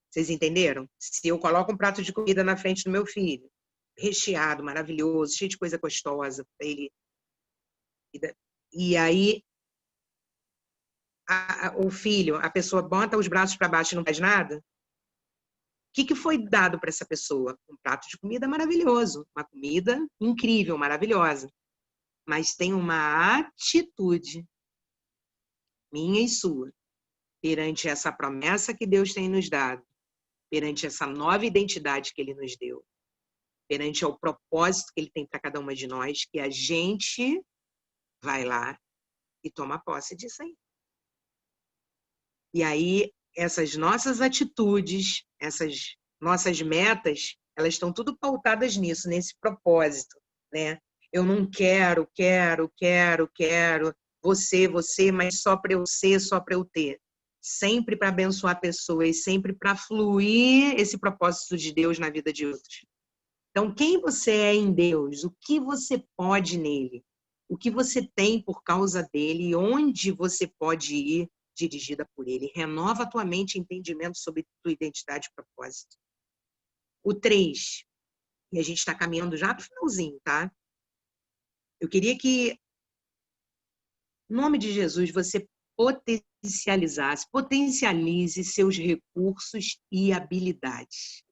Vocês entenderam? Se eu coloco um prato de comida na frente do meu filho, recheado, maravilhoso, cheio de coisa gostosa para ele, e aí o filho, a pessoa bota os braços para baixo e não faz nada, o que foi dado para essa pessoa? Um prato de comida maravilhoso, uma comida incrível, maravilhosa. Mas tem uma atitude minha e sua perante essa promessa que Deus tem nos dado, perante essa nova identidade que Ele nos deu, perante o propósito que Ele tem para cada uma de nós, que a gente vai lá e toma posse disso aí. E aí, essas nossas atitudes, essas nossas metas, elas estão tudo pautadas nisso, nesse propósito, né? Eu não quero, você, mas só para eu ser, só para eu ter. Sempre para abençoar pessoas, sempre para fluir esse propósito de Deus na vida de outros. Então, quem você é em Deus? O que você pode nele? O que você tem por causa dele? Onde você pode ir dirigida por ele? Renova a tua mente e entendimento sobre tua identidade e propósito. O 3, e a gente está caminhando já para o finalzinho, tá? Eu queria que, em nome de Jesus, você potencializasse, potencialize seus recursos e habilidades.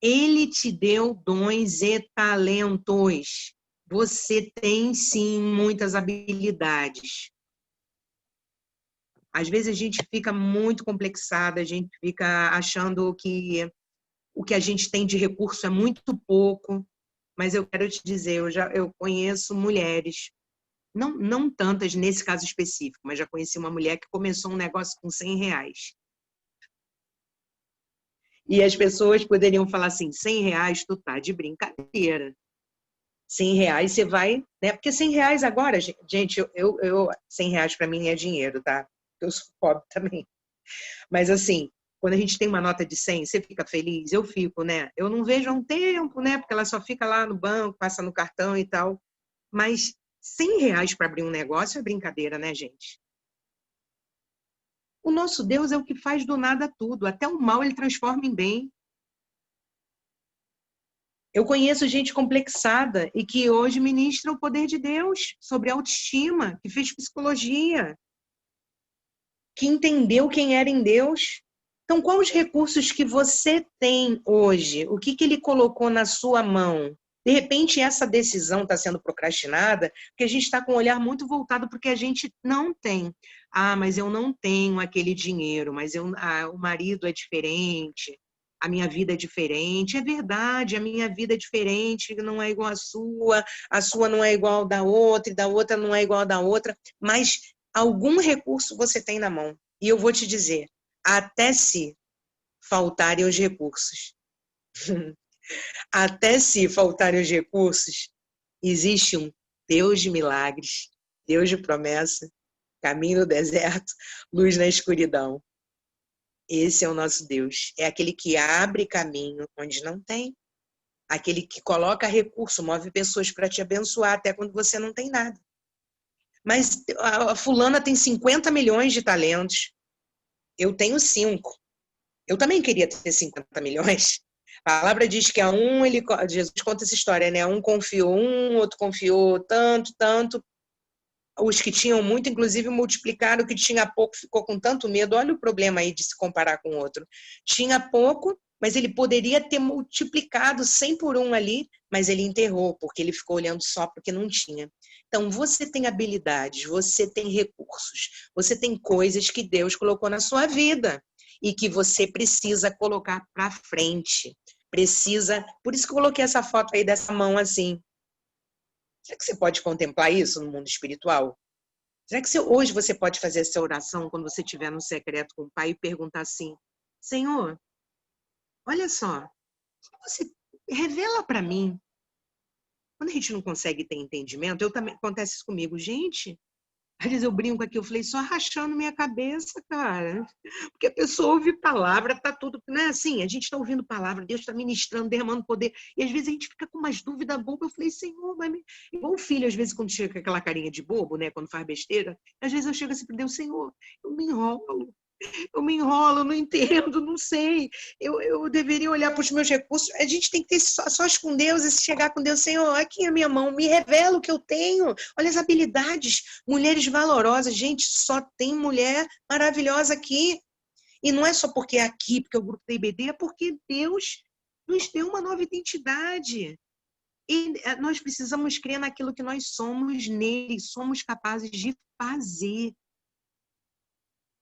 Ele te deu dons e talentos. Você tem, sim, muitas habilidades. Às vezes a gente fica muito complexada, a gente fica achando que o que a gente tem de recurso é muito pouco, mas eu quero te dizer, eu conheço mulheres, não tantas nesse caso específico, mas já conheci uma mulher que começou um negócio com R$100. E as pessoas poderiam falar assim, R$100, tu tá de brincadeira. R$100 você vai, né? Porque R$100 agora, gente, R$100 para mim é dinheiro, tá? Eu sou pobre também. Mas assim, quando a gente tem uma nota de 100, você fica feliz? Eu fico, né? Eu não vejo há um tempo, né? Porque ela só fica lá no banco, passa no cartão e tal. Mas R$100 para abrir um negócio é brincadeira, né, gente? O nosso Deus é o que faz do nada tudo. Até o mal ele transforma em bem. Eu conheço gente complexada e que hoje ministra o poder de Deus sobre autoestima, que fez psicologia, que entendeu quem era em Deus. Então, quais os recursos que você tem hoje? O que ele colocou na sua mão? De repente, essa decisão está sendo procrastinada porque a gente está com o olhar muito voltado para o que a gente não tem. Ah, mas eu não tenho aquele dinheiro, mas o marido é diferente, a minha vida é diferente. É verdade, a minha vida é diferente, não é igual a sua não é igual e da outra não é igual da outra, mas algum recurso você tem na mão. E eu vou te dizer, até se faltarem os recursos, até se faltarem os recursos, existe um Deus de milagres, Deus de promessa, caminho no deserto, luz na escuridão. Esse é o nosso Deus. É aquele que abre caminho onde não tem. Aquele que coloca recurso, move pessoas para te abençoar, até quando você não tem nada. Mas a fulana tem 50 milhões de talentos. Eu tenho 5. Eu também queria ter 50 milhões. A palavra diz que Jesus conta essa história, né? Um confiou outro confiou tanto. Os que tinham muito, inclusive, multiplicaram. O que tinha pouco ficou com tanto medo. Olha o problema aí de se comparar com o outro. Tinha pouco, mas ele poderia ter multiplicado 100 por 1 ali, mas ele enterrou, porque ele ficou olhando só porque não tinha. Então, você tem habilidades, você tem recursos, você tem coisas que Deus colocou na sua vida e que você precisa colocar para frente. Precisa. Por isso que eu coloquei essa foto aí dessa mão assim. Será que você pode contemplar isso no mundo espiritual? Será que hoje você pode fazer essa oração quando você estiver no secreto com o Pai e perguntar assim: Senhor, olha só, você revela para mim. Quando a gente não consegue ter entendimento, eu também acontece isso comigo, gente. Às vezes eu brinco aqui, eu falei, só rachando minha cabeça, cara. Porque a pessoa ouve palavra, tá tudo, né? Assim, a gente está ouvindo palavra, Deus está ministrando, derramando poder. E às vezes a gente fica com umas dúvidas bobas. Eu falei, Senhor, vai me. Igual o filho, às vezes, quando chega com aquela carinha de bobo, né? Quando faz besteira, às vezes eu chego assim para Deus, Senhor, eu me enrolo. Eu me enrolo, não entendo, não sei. Eu deveria olhar para os meus recursos. A gente tem que ter sós com Deus e chegar com Deus, Senhor, aqui é a minha mão, me revela o que eu tenho. Olha as habilidades, mulheres valorosas. Gente, só tem mulher maravilhosa aqui. E não é só porque é aqui, porque é o grupo da IBD, é porque Deus nos deu uma nova identidade. E nós precisamos crer naquilo que nós somos nele, somos capazes de fazer.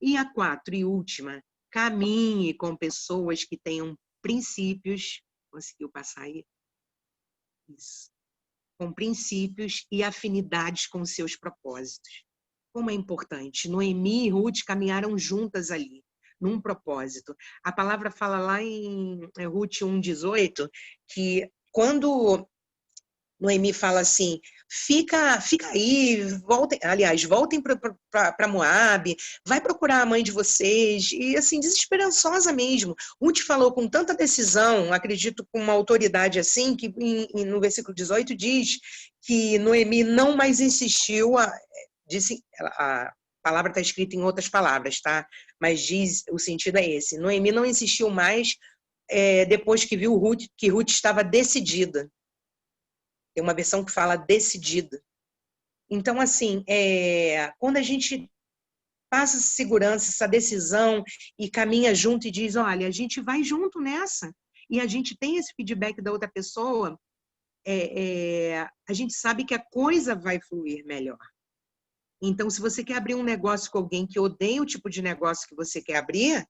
E a 4, e última, caminhe com pessoas que tenham princípios, conseguiu passar aí? Isso. Com princípios e afinidades com seus propósitos. Como é importante. Noemi e Ruth caminharam juntas ali, num propósito. A palavra fala lá em Ruth 1,18, que quando Noemi fala assim, fica aí, voltem para Moabe, vai procurar a mãe de vocês, e assim, desesperançosa mesmo. Ruth falou com tanta decisão, acredito com uma autoridade assim, que no versículo 18 diz que Noemi não mais insistiu, a palavra está escrita em outras palavras, tá? Mas diz, o sentido é esse, Noemi não insistiu mais depois que viu que Ruth estava decidida. Tem uma versão que fala decidida. Então, assim, quando a gente passa essa segurança, essa decisão e caminha junto e diz, olha, a gente vai junto nessa. E a gente tem esse feedback da outra pessoa, a gente sabe que a coisa vai fluir melhor. Então, se você quer abrir um negócio com alguém que odeia o tipo de negócio que você quer abrir,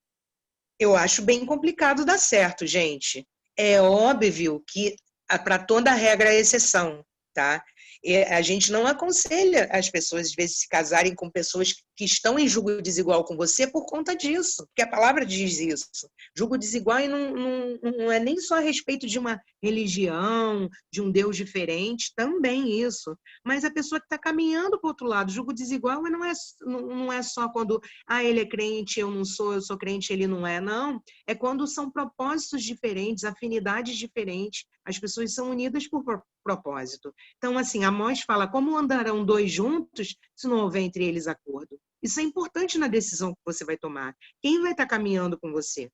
eu acho bem complicado dar certo, gente. É óbvio que para toda regra há exceção, tá? E a gente não aconselha as pessoas, às vezes, se casarem com pessoas que estão em julgo desigual com você por conta disso, porque a palavra diz isso. Julgo desigual e não é nem só a respeito de uma religião, de um Deus diferente, também isso. Mas a pessoa que está caminhando para o outro lado, julgo desigual não é só quando ele é crente, eu não sou, eu sou crente, ele não é, não. É quando são propósitos diferentes, afinidades diferentes, as pessoas são unidas por propósito. Então, assim, Amós fala, como andarão dois juntos se não houver entre eles acordo? Isso é importante na decisão que você vai tomar. Quem vai estar caminhando com você?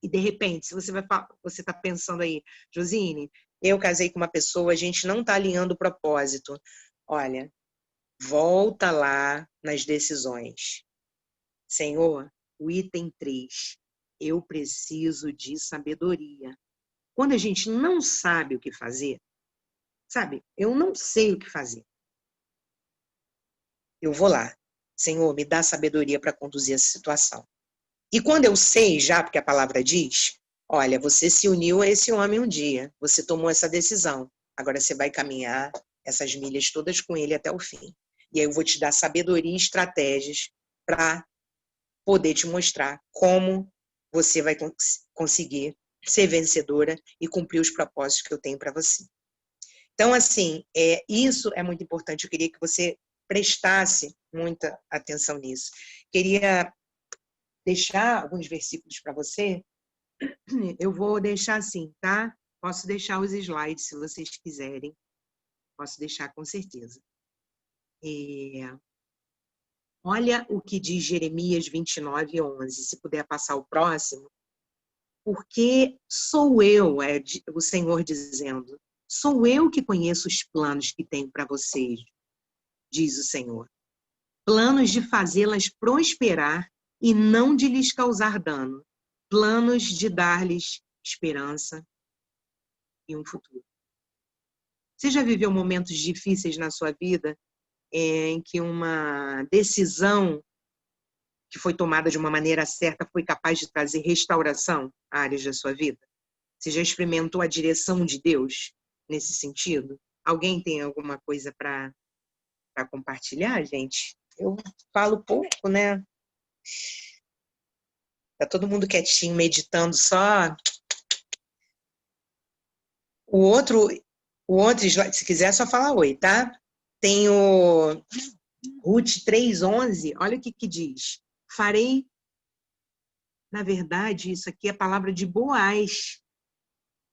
E, de repente, se você está pensando aí, Josine, eu casei com uma pessoa, a gente não está alinhando o propósito. Olha, volta lá nas decisões. Senhor, o item 3, eu preciso de sabedoria. Quando a gente não sabe o que fazer, sabe, eu não sei o que fazer. Eu vou lá. Senhor, me dá sabedoria para conduzir essa situação. E quando eu sei já, porque a palavra diz, olha, você se uniu a esse homem um dia, você tomou essa decisão, agora você vai caminhar essas milhas todas com ele até o fim. E aí eu vou te dar sabedoria e estratégias para poder te mostrar como você vai conseguir ser vencedora e cumprir os propósitos que eu tenho para você. Então, assim, isso é muito importante. Eu queria que você prestasse muita atenção nisso. Queria deixar alguns versículos para você. Eu vou deixar assim, tá? Posso deixar os slides, se vocês quiserem. Posso deixar com certeza. Olha o que diz Jeremias 29:11. Se puder passar o próximo. Porque sou eu, o Senhor dizendo, sou eu que conheço os planos que tenho para vocês, diz o Senhor. Planos de fazê-las prosperar e não de lhes causar dano. Planos de dar-lhes esperança e um futuro. Você já viveu momentos difíceis na sua vida em que uma decisão que foi tomada de uma maneira certa foi capaz de trazer restauração a áreas da sua vida? Você já experimentou a direção de Deus nesse sentido? Alguém tem alguma coisa para compartilhar, gente? Eu falo pouco, né? Tá todo mundo quietinho, meditando só. O outro slide, se quiser, é só falar oi, tá? Tem o Ruth 3:11, olha o que diz. Farei, na verdade, isso aqui é a palavra de Boaz.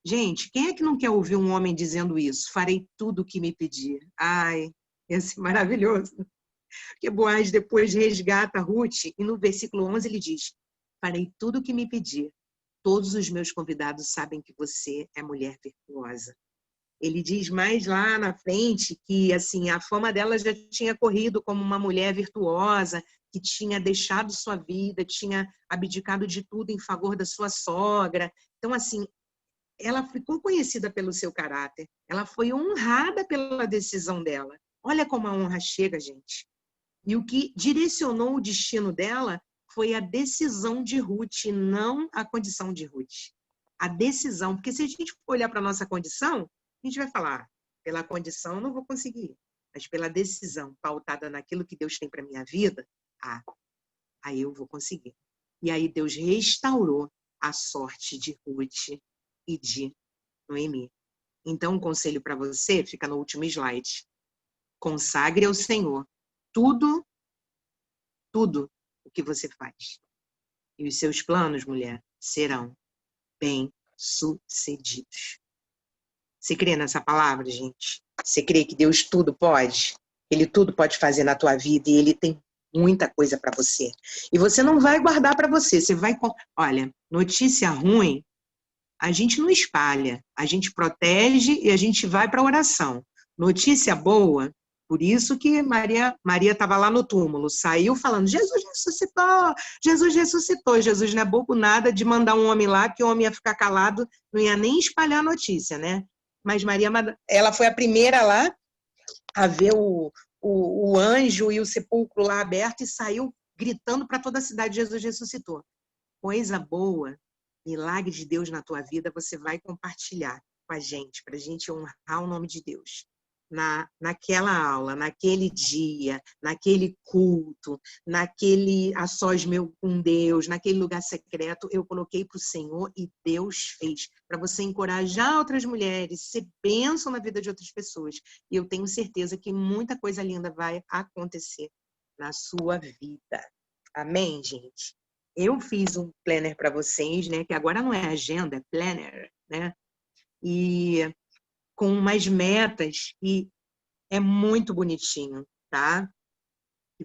Gente, quem é que não quer ouvir um homem dizendo isso? Farei tudo o que me pedir. Ai, esse é maravilhoso. Porque Boaz depois resgata Ruth e no versículo 11 ele diz, farei tudo o que me pedir. Todos os meus convidados sabem que você é mulher virtuosa. Ele diz mais lá na frente que assim, a fama dela já tinha corrido como uma mulher virtuosa, que tinha deixado sua vida, tinha abdicado de tudo em favor da sua sogra. Então, assim, ela ficou conhecida pelo seu caráter. Ela foi honrada pela decisão dela. Olha como a honra chega, gente. E o que direcionou o destino dela foi a decisão de Ruth, não a condição de Ruth. A decisão, porque se a gente for olhar para a nossa condição, a gente vai falar, pela condição eu não vou conseguir, mas pela decisão pautada naquilo que Deus tem para a minha vida, aí eu vou conseguir. E aí Deus restaurou a sorte de Ruth e de Noemi. Então, um conselho para você, fica no último slide. Consagre ao Senhor tudo o que você faz. E os seus planos, mulher, serão bem-sucedidos. Você crê nessa palavra, gente? Você crê que Deus tudo pode? Ele tudo pode fazer na tua vida e Ele tem muita coisa para você. E você não vai guardar para você. Você vai... Olha, notícia ruim, a gente não espalha. A gente protege e a gente vai para a oração. Notícia boa, Por isso que Maria estava lá no túmulo, saiu falando, Jesus ressuscitou, Jesus ressuscitou. Jesus não é bobo nada de mandar um homem lá, que o homem ia ficar calado, não ia nem espalhar a notícia, né? Mas Maria, ela foi a primeira lá a ver o anjo e o sepulcro lá aberto e saiu gritando para toda a cidade, Jesus ressuscitou. Coisa boa, milagre de Deus na tua vida, você vai compartilhar com a gente, para a gente honrar o nome de Deus. Naquela aula, naquele dia, naquele culto, naquele a sós meu com Deus, naquele lugar secreto, eu coloquei para o Senhor e Deus fez. Para você encorajar outras mulheres, ser bênção na vida de outras pessoas. E eu tenho certeza que muita coisa linda vai acontecer na sua vida. Amém, gente? Eu fiz um planner para vocês, né? Que agora não é agenda, é planner, né? E com umas metas, e é muito bonitinho, tá? E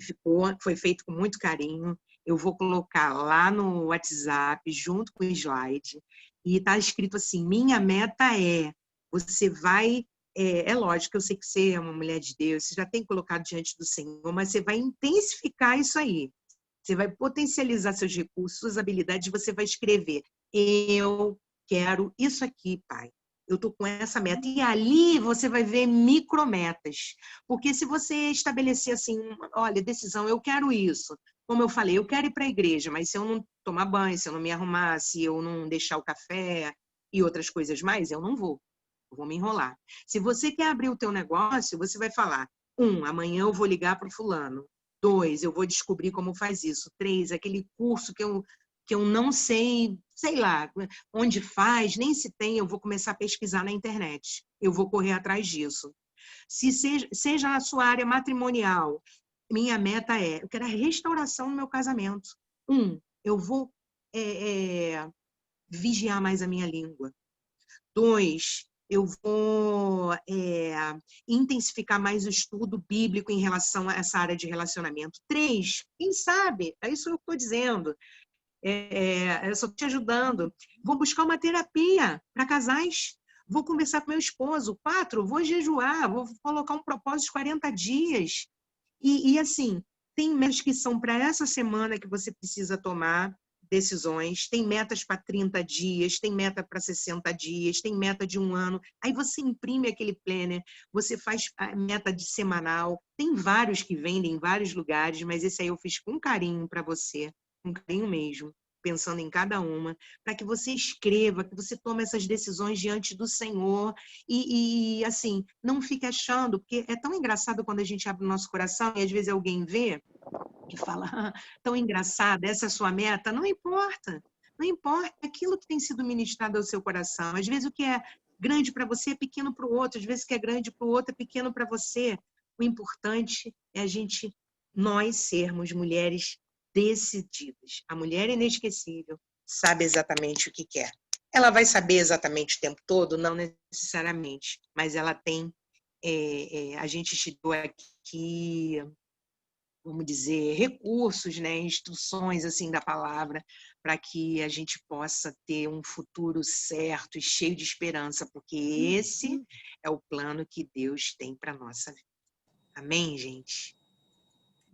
foi feito com muito carinho. Eu vou colocar lá no WhatsApp, junto com o slide, e tá escrito assim, minha meta você vai, é lógico, eu sei que você é uma mulher de Deus, você já tem colocado diante do Senhor, mas você vai intensificar isso aí. Você vai potencializar seus recursos, suas habilidades, você vai escrever, eu quero isso aqui, Pai. Eu estou com essa meta. E ali você vai ver micrometas. Porque se você estabelecer assim, olha, decisão, eu quero isso. Como eu falei, eu quero ir para a igreja, mas se eu não tomar banho, se eu não me arrumar, se eu não deixar o café e outras coisas mais, eu não vou. Eu vou me enrolar. Se você quer abrir o teu negócio, você vai falar, amanhã eu vou ligar para o fulano. 2, eu vou descobrir como faz isso. 3, aquele curso que eu não sei lá, onde faz, nem se tem, eu vou começar a pesquisar na internet. Eu vou correr atrás disso. Se seja a sua área matrimonial, minha meta eu quero a restauração no meu casamento. Eu vou vigiar mais a minha língua. 2, eu vou intensificar mais o estudo bíblico em relação a essa área de relacionamento. 3, quem sabe? É isso que eu estou dizendo. Eu só estou te ajudando. Vou buscar uma terapia para casais. Vou conversar com meu esposo. 4, vou jejuar. Vou colocar um propósito de 40 dias. E assim, tem metas que são para essa semana que você precisa tomar decisões, tem metas para 30 dias, tem meta para 60 dias, tem meta de 1 ano. Aí você imprime aquele planner, você faz a meta de semanal. Tem vários que vendem em vários lugares, mas esse aí eu fiz com carinho para você, com carinho mesmo, pensando em cada uma, para que você escreva, que você tome essas decisões diante do Senhor e assim, não fique achando, porque é tão engraçado quando a gente abre o nosso coração e às vezes alguém vê e fala, tão engraçada, essa é a sua meta. Não importa, não importa aquilo que tem sido ministrado ao seu coração. Às vezes o que é grande para você é pequeno para o outro, às vezes o que é grande para o outro é pequeno para você. O importante é nós sermos mulheres decididas. A mulher inesquecível sabe exatamente o que quer. Ela vai saber exatamente o tempo todo? Não necessariamente, mas ela tem, a gente estudou aqui, vamos dizer, recursos, né, instruções assim da palavra, para que a gente possa ter um futuro certo e cheio de esperança, porque esse é o plano que Deus tem para a nossa vida. Amém, gente?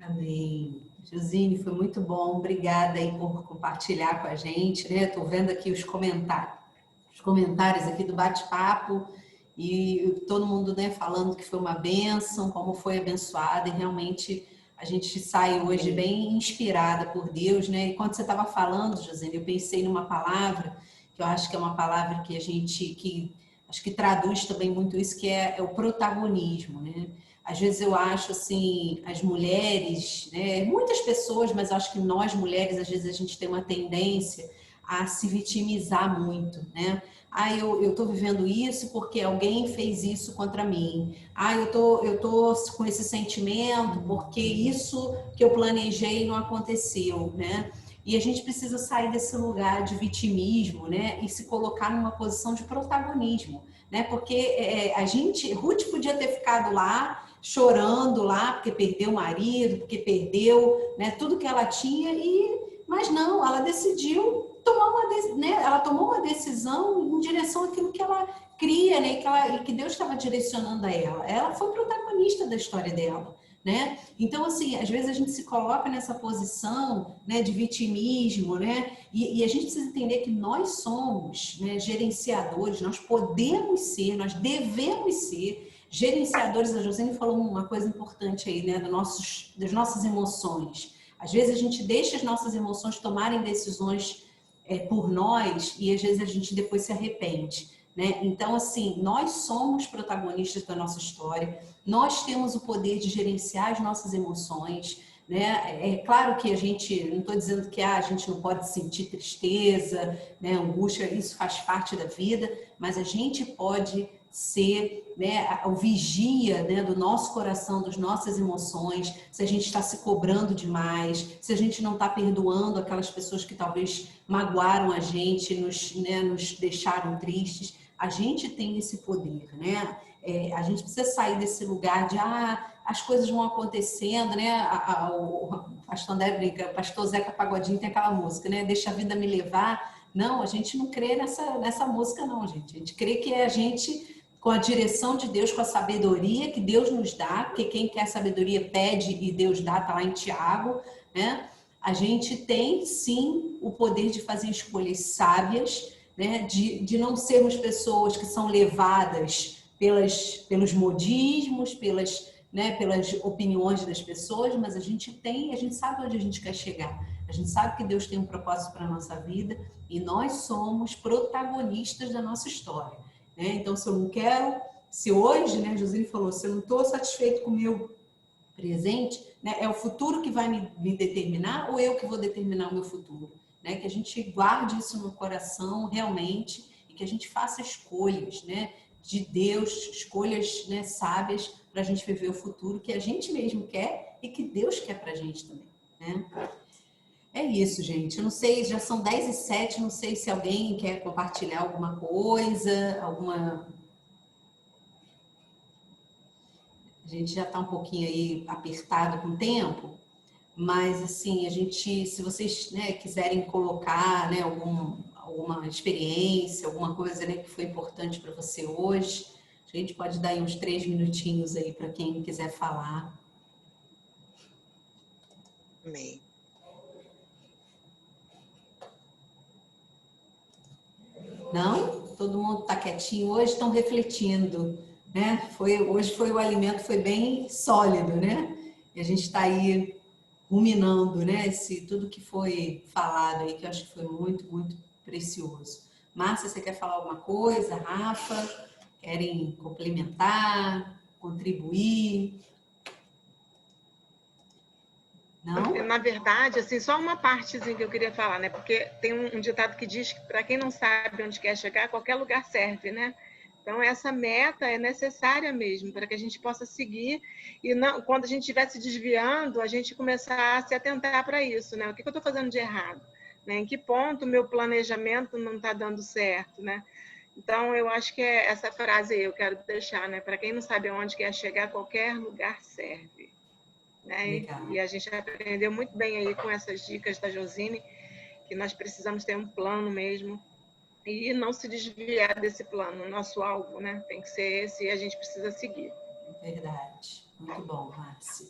Amém. Josine, foi muito bom. Obrigada aí por compartilhar com a gente, né? Estou vendo aqui os comentários aqui do bate-papo e todo mundo, né, falando que foi uma bênção, como foi abençoada, e realmente a gente sai hoje bem inspirada por Deus, né? E quando você estava falando, Josine, eu pensei numa palavra que eu acho que é uma palavra que acho que traduz também muito isso, que é o protagonismo, né? Às vezes eu acho assim, as mulheres, né, muitas pessoas, mas acho que nós mulheres, às vezes a gente tem uma tendência a se vitimizar muito, né? Eu tô vivendo isso porque alguém fez isso contra mim. Eu tô com esse sentimento porque isso que eu planejei não aconteceu, né? E a gente precisa sair desse lugar de vitimismo, né? E se colocar numa posição de protagonismo, né? Porque Ruth podia ter ficado lá chorando lá porque perdeu o marido, porque perdeu, né, tudo que ela tinha, mas não, ela decidiu tomar ela tomou uma decisão em direção àquilo que ela cria, né? E que Deus estava direcionando a ela. Ela foi protagonista da história dela, né? Então, assim, às vezes a gente se coloca nessa posição, né, de vitimismo, né? E a gente precisa entender que nós somos, né, gerenciadores, nós podemos ser, nós devemos ser gerenciadores. A Josine falou uma coisa importante aí, né, das nossas emoções. Às vezes a gente deixa as nossas emoções tomarem decisões por nós e às vezes a gente depois se arrepende, né? Então, assim, nós somos protagonistas da nossa história, nós temos o poder de gerenciar as nossas emoções, né? É claro que a gente, não estou dizendo que a gente não pode sentir tristeza, né, angústia, isso faz parte da vida, mas a gente pode ser, né, o vigia, né, do nosso coração, das nossas emoções, se a gente está se cobrando demais, se a gente não está perdoando aquelas pessoas que talvez magoaram a gente, nos deixaram tristes. A gente tem esse poder, né? A gente precisa sair desse lugar de as coisas vão acontecendo, né? O pastor André brinca, o pastor Zeca Pagodinho tem aquela música, né? Deixa a vida me levar. Não, a gente não crê nessa música, não, gente. A gente crê que é a gente, com a direção de Deus, com a sabedoria que Deus nos dá, porque quem quer sabedoria pede e Deus dá, tá lá em Tiago, né? A gente tem, sim, o poder de fazer escolhas sábias, né? De não sermos pessoas que são levadas pelos modismos, pelas opiniões das pessoas, mas a gente sabe onde a gente quer chegar. A gente sabe que Deus tem um propósito para a nossa vida e nós somos protagonistas da nossa história, né? Então, se hoje, né, Josine falou, se eu não estou satisfeito com o meu presente, né, é o futuro que vai me determinar ou eu que vou determinar o meu futuro? Né? Que a gente guarde isso no coração realmente e que a gente faça escolhas, né, de Deus, escolhas, né, sábias para a gente viver o futuro que a gente mesmo quer e que Deus quer para a gente também, né? É isso, gente. Eu não sei, já são 10h07, não sei se alguém quer compartilhar alguma coisa, A gente já está um pouquinho aí apertado com o tempo, mas assim, se vocês, né, quiserem colocar, né, alguma experiência, alguma coisa, né, que foi importante para você hoje, a gente pode dar aí uns 3 minutinhos aí para quem quiser falar. Amém. Não? Todo mundo está quietinho hoje, estão refletindo, né? Hoje o alimento foi bem sólido, né? E a gente está aí ruminando, né? Tudo que foi falado aí, que eu acho que foi muito, muito precioso. Márcia, você quer falar alguma coisa? Rafa, querem complementar, contribuir? Não? Na verdade, assim, só uma partezinha que eu queria falar, né? Porque tem um ditado que diz que para quem não sabe onde quer chegar, qualquer lugar serve, né? Então, essa meta é necessária mesmo para que a gente possa seguir e não, quando a gente estiver se desviando, a gente começar a se atentar para isso, né? O que eu estou fazendo de errado? Né? Em que ponto o meu planejamento não está dando certo, né? Então, eu acho que é essa frase aí eu quero deixar, né? Para quem não sabe aonde quer chegar, qualquer lugar serve. Né? E a gente aprendeu muito bem aí com essas dicas da Josine, que nós precisamos ter um plano mesmo e não se desviar desse plano, nosso alvo, né? Tem que ser esse e a gente precisa seguir. Verdade. Muito bom, Márcia.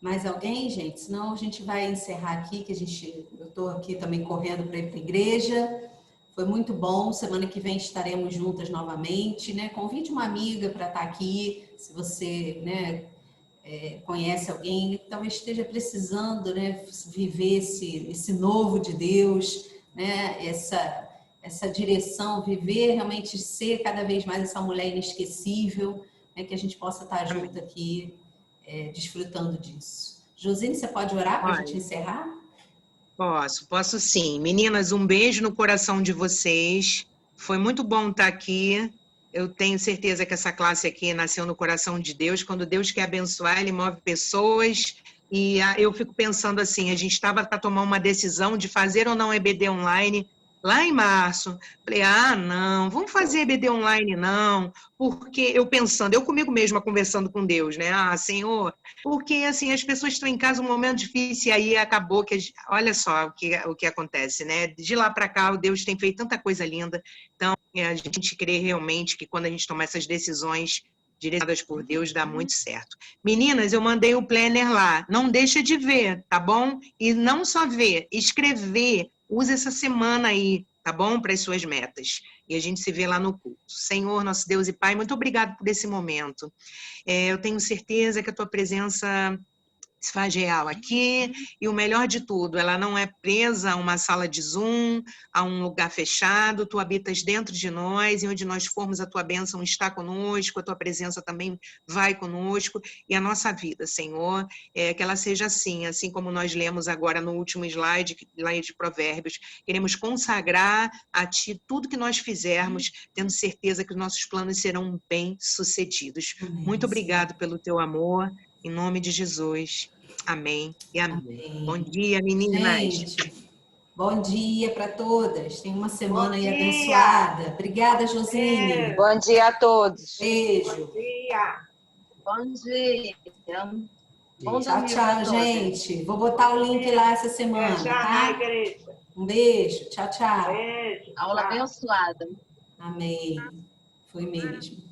Mais alguém, gente? Senão a gente vai encerrar aqui, eu estou aqui também correndo para ir para a igreja. Foi muito bom. Semana que vem estaremos juntas novamente, né? Convide uma amiga para estar aqui, se você, né, conhece alguém que talvez esteja precisando, né, viver esse novo de Deus, né, essa direção, viver realmente, ser cada vez mais essa mulher inesquecível, né, que a gente possa estar junto aqui, desfrutando disso. Josine, você pode orar para a gente encerrar? Posso sim. Meninas, um beijo no coração de vocês. Foi muito bom estar aqui. Eu tenho certeza que essa classe aqui nasceu no coração de Deus. Quando Deus quer abençoar, Ele move pessoas. E eu fico pensando assim, a gente estava para tomar uma decisão de fazer ou não EBD online lá em março, falei, não, vamos fazer EBD online não, porque eu pensando, eu comigo mesma conversando com Deus, né? Senhor, porque assim, as pessoas estão em casa um momento difícil e aí acabou que, olha só o que acontece, né? De lá para cá, o Deus tem feito tanta coisa linda, então a gente crê realmente que quando a gente toma essas decisões direcionadas por Deus, dá muito certo. Meninas, eu mandei o planner lá, não deixa de ver, tá bom? E não só ver, escrever, usa essa semana aí, tá bom? Para as suas metas. E a gente se vê lá no culto. Senhor, nosso Deus e Pai, muito obrigado por esse momento. Eu tenho certeza que a tua presença se faz real aqui, e o melhor de tudo, ela não é presa a uma sala de Zoom, a um lugar fechado, tu habitas dentro de nós, e onde nós formos, a tua bênção está conosco, a tua presença também vai conosco, e a nossa vida, Senhor, que ela seja assim como nós lemos agora no último slide de Provérbios, queremos consagrar a ti tudo que nós fizermos, tendo certeza que os nossos planos serão bem-sucedidos. Muito obrigado pelo teu amor, em nome de Jesus. Amém e amém. Bom dia, meninas. Gente, bom dia para todas. Tenha uma semana aí dia. abençoada. Obrigada, Josine. Bom dia a todos. Beijo. Bom dia. Bom dia. Bom Tchau, domingo tchau, a todos. gente. Vou botar o link lá essa semana, Já na tá? igreja. Um beijo. Tchau, tchau. Beijo. Aula Tchau. abençoada. Amém. Foi mesmo.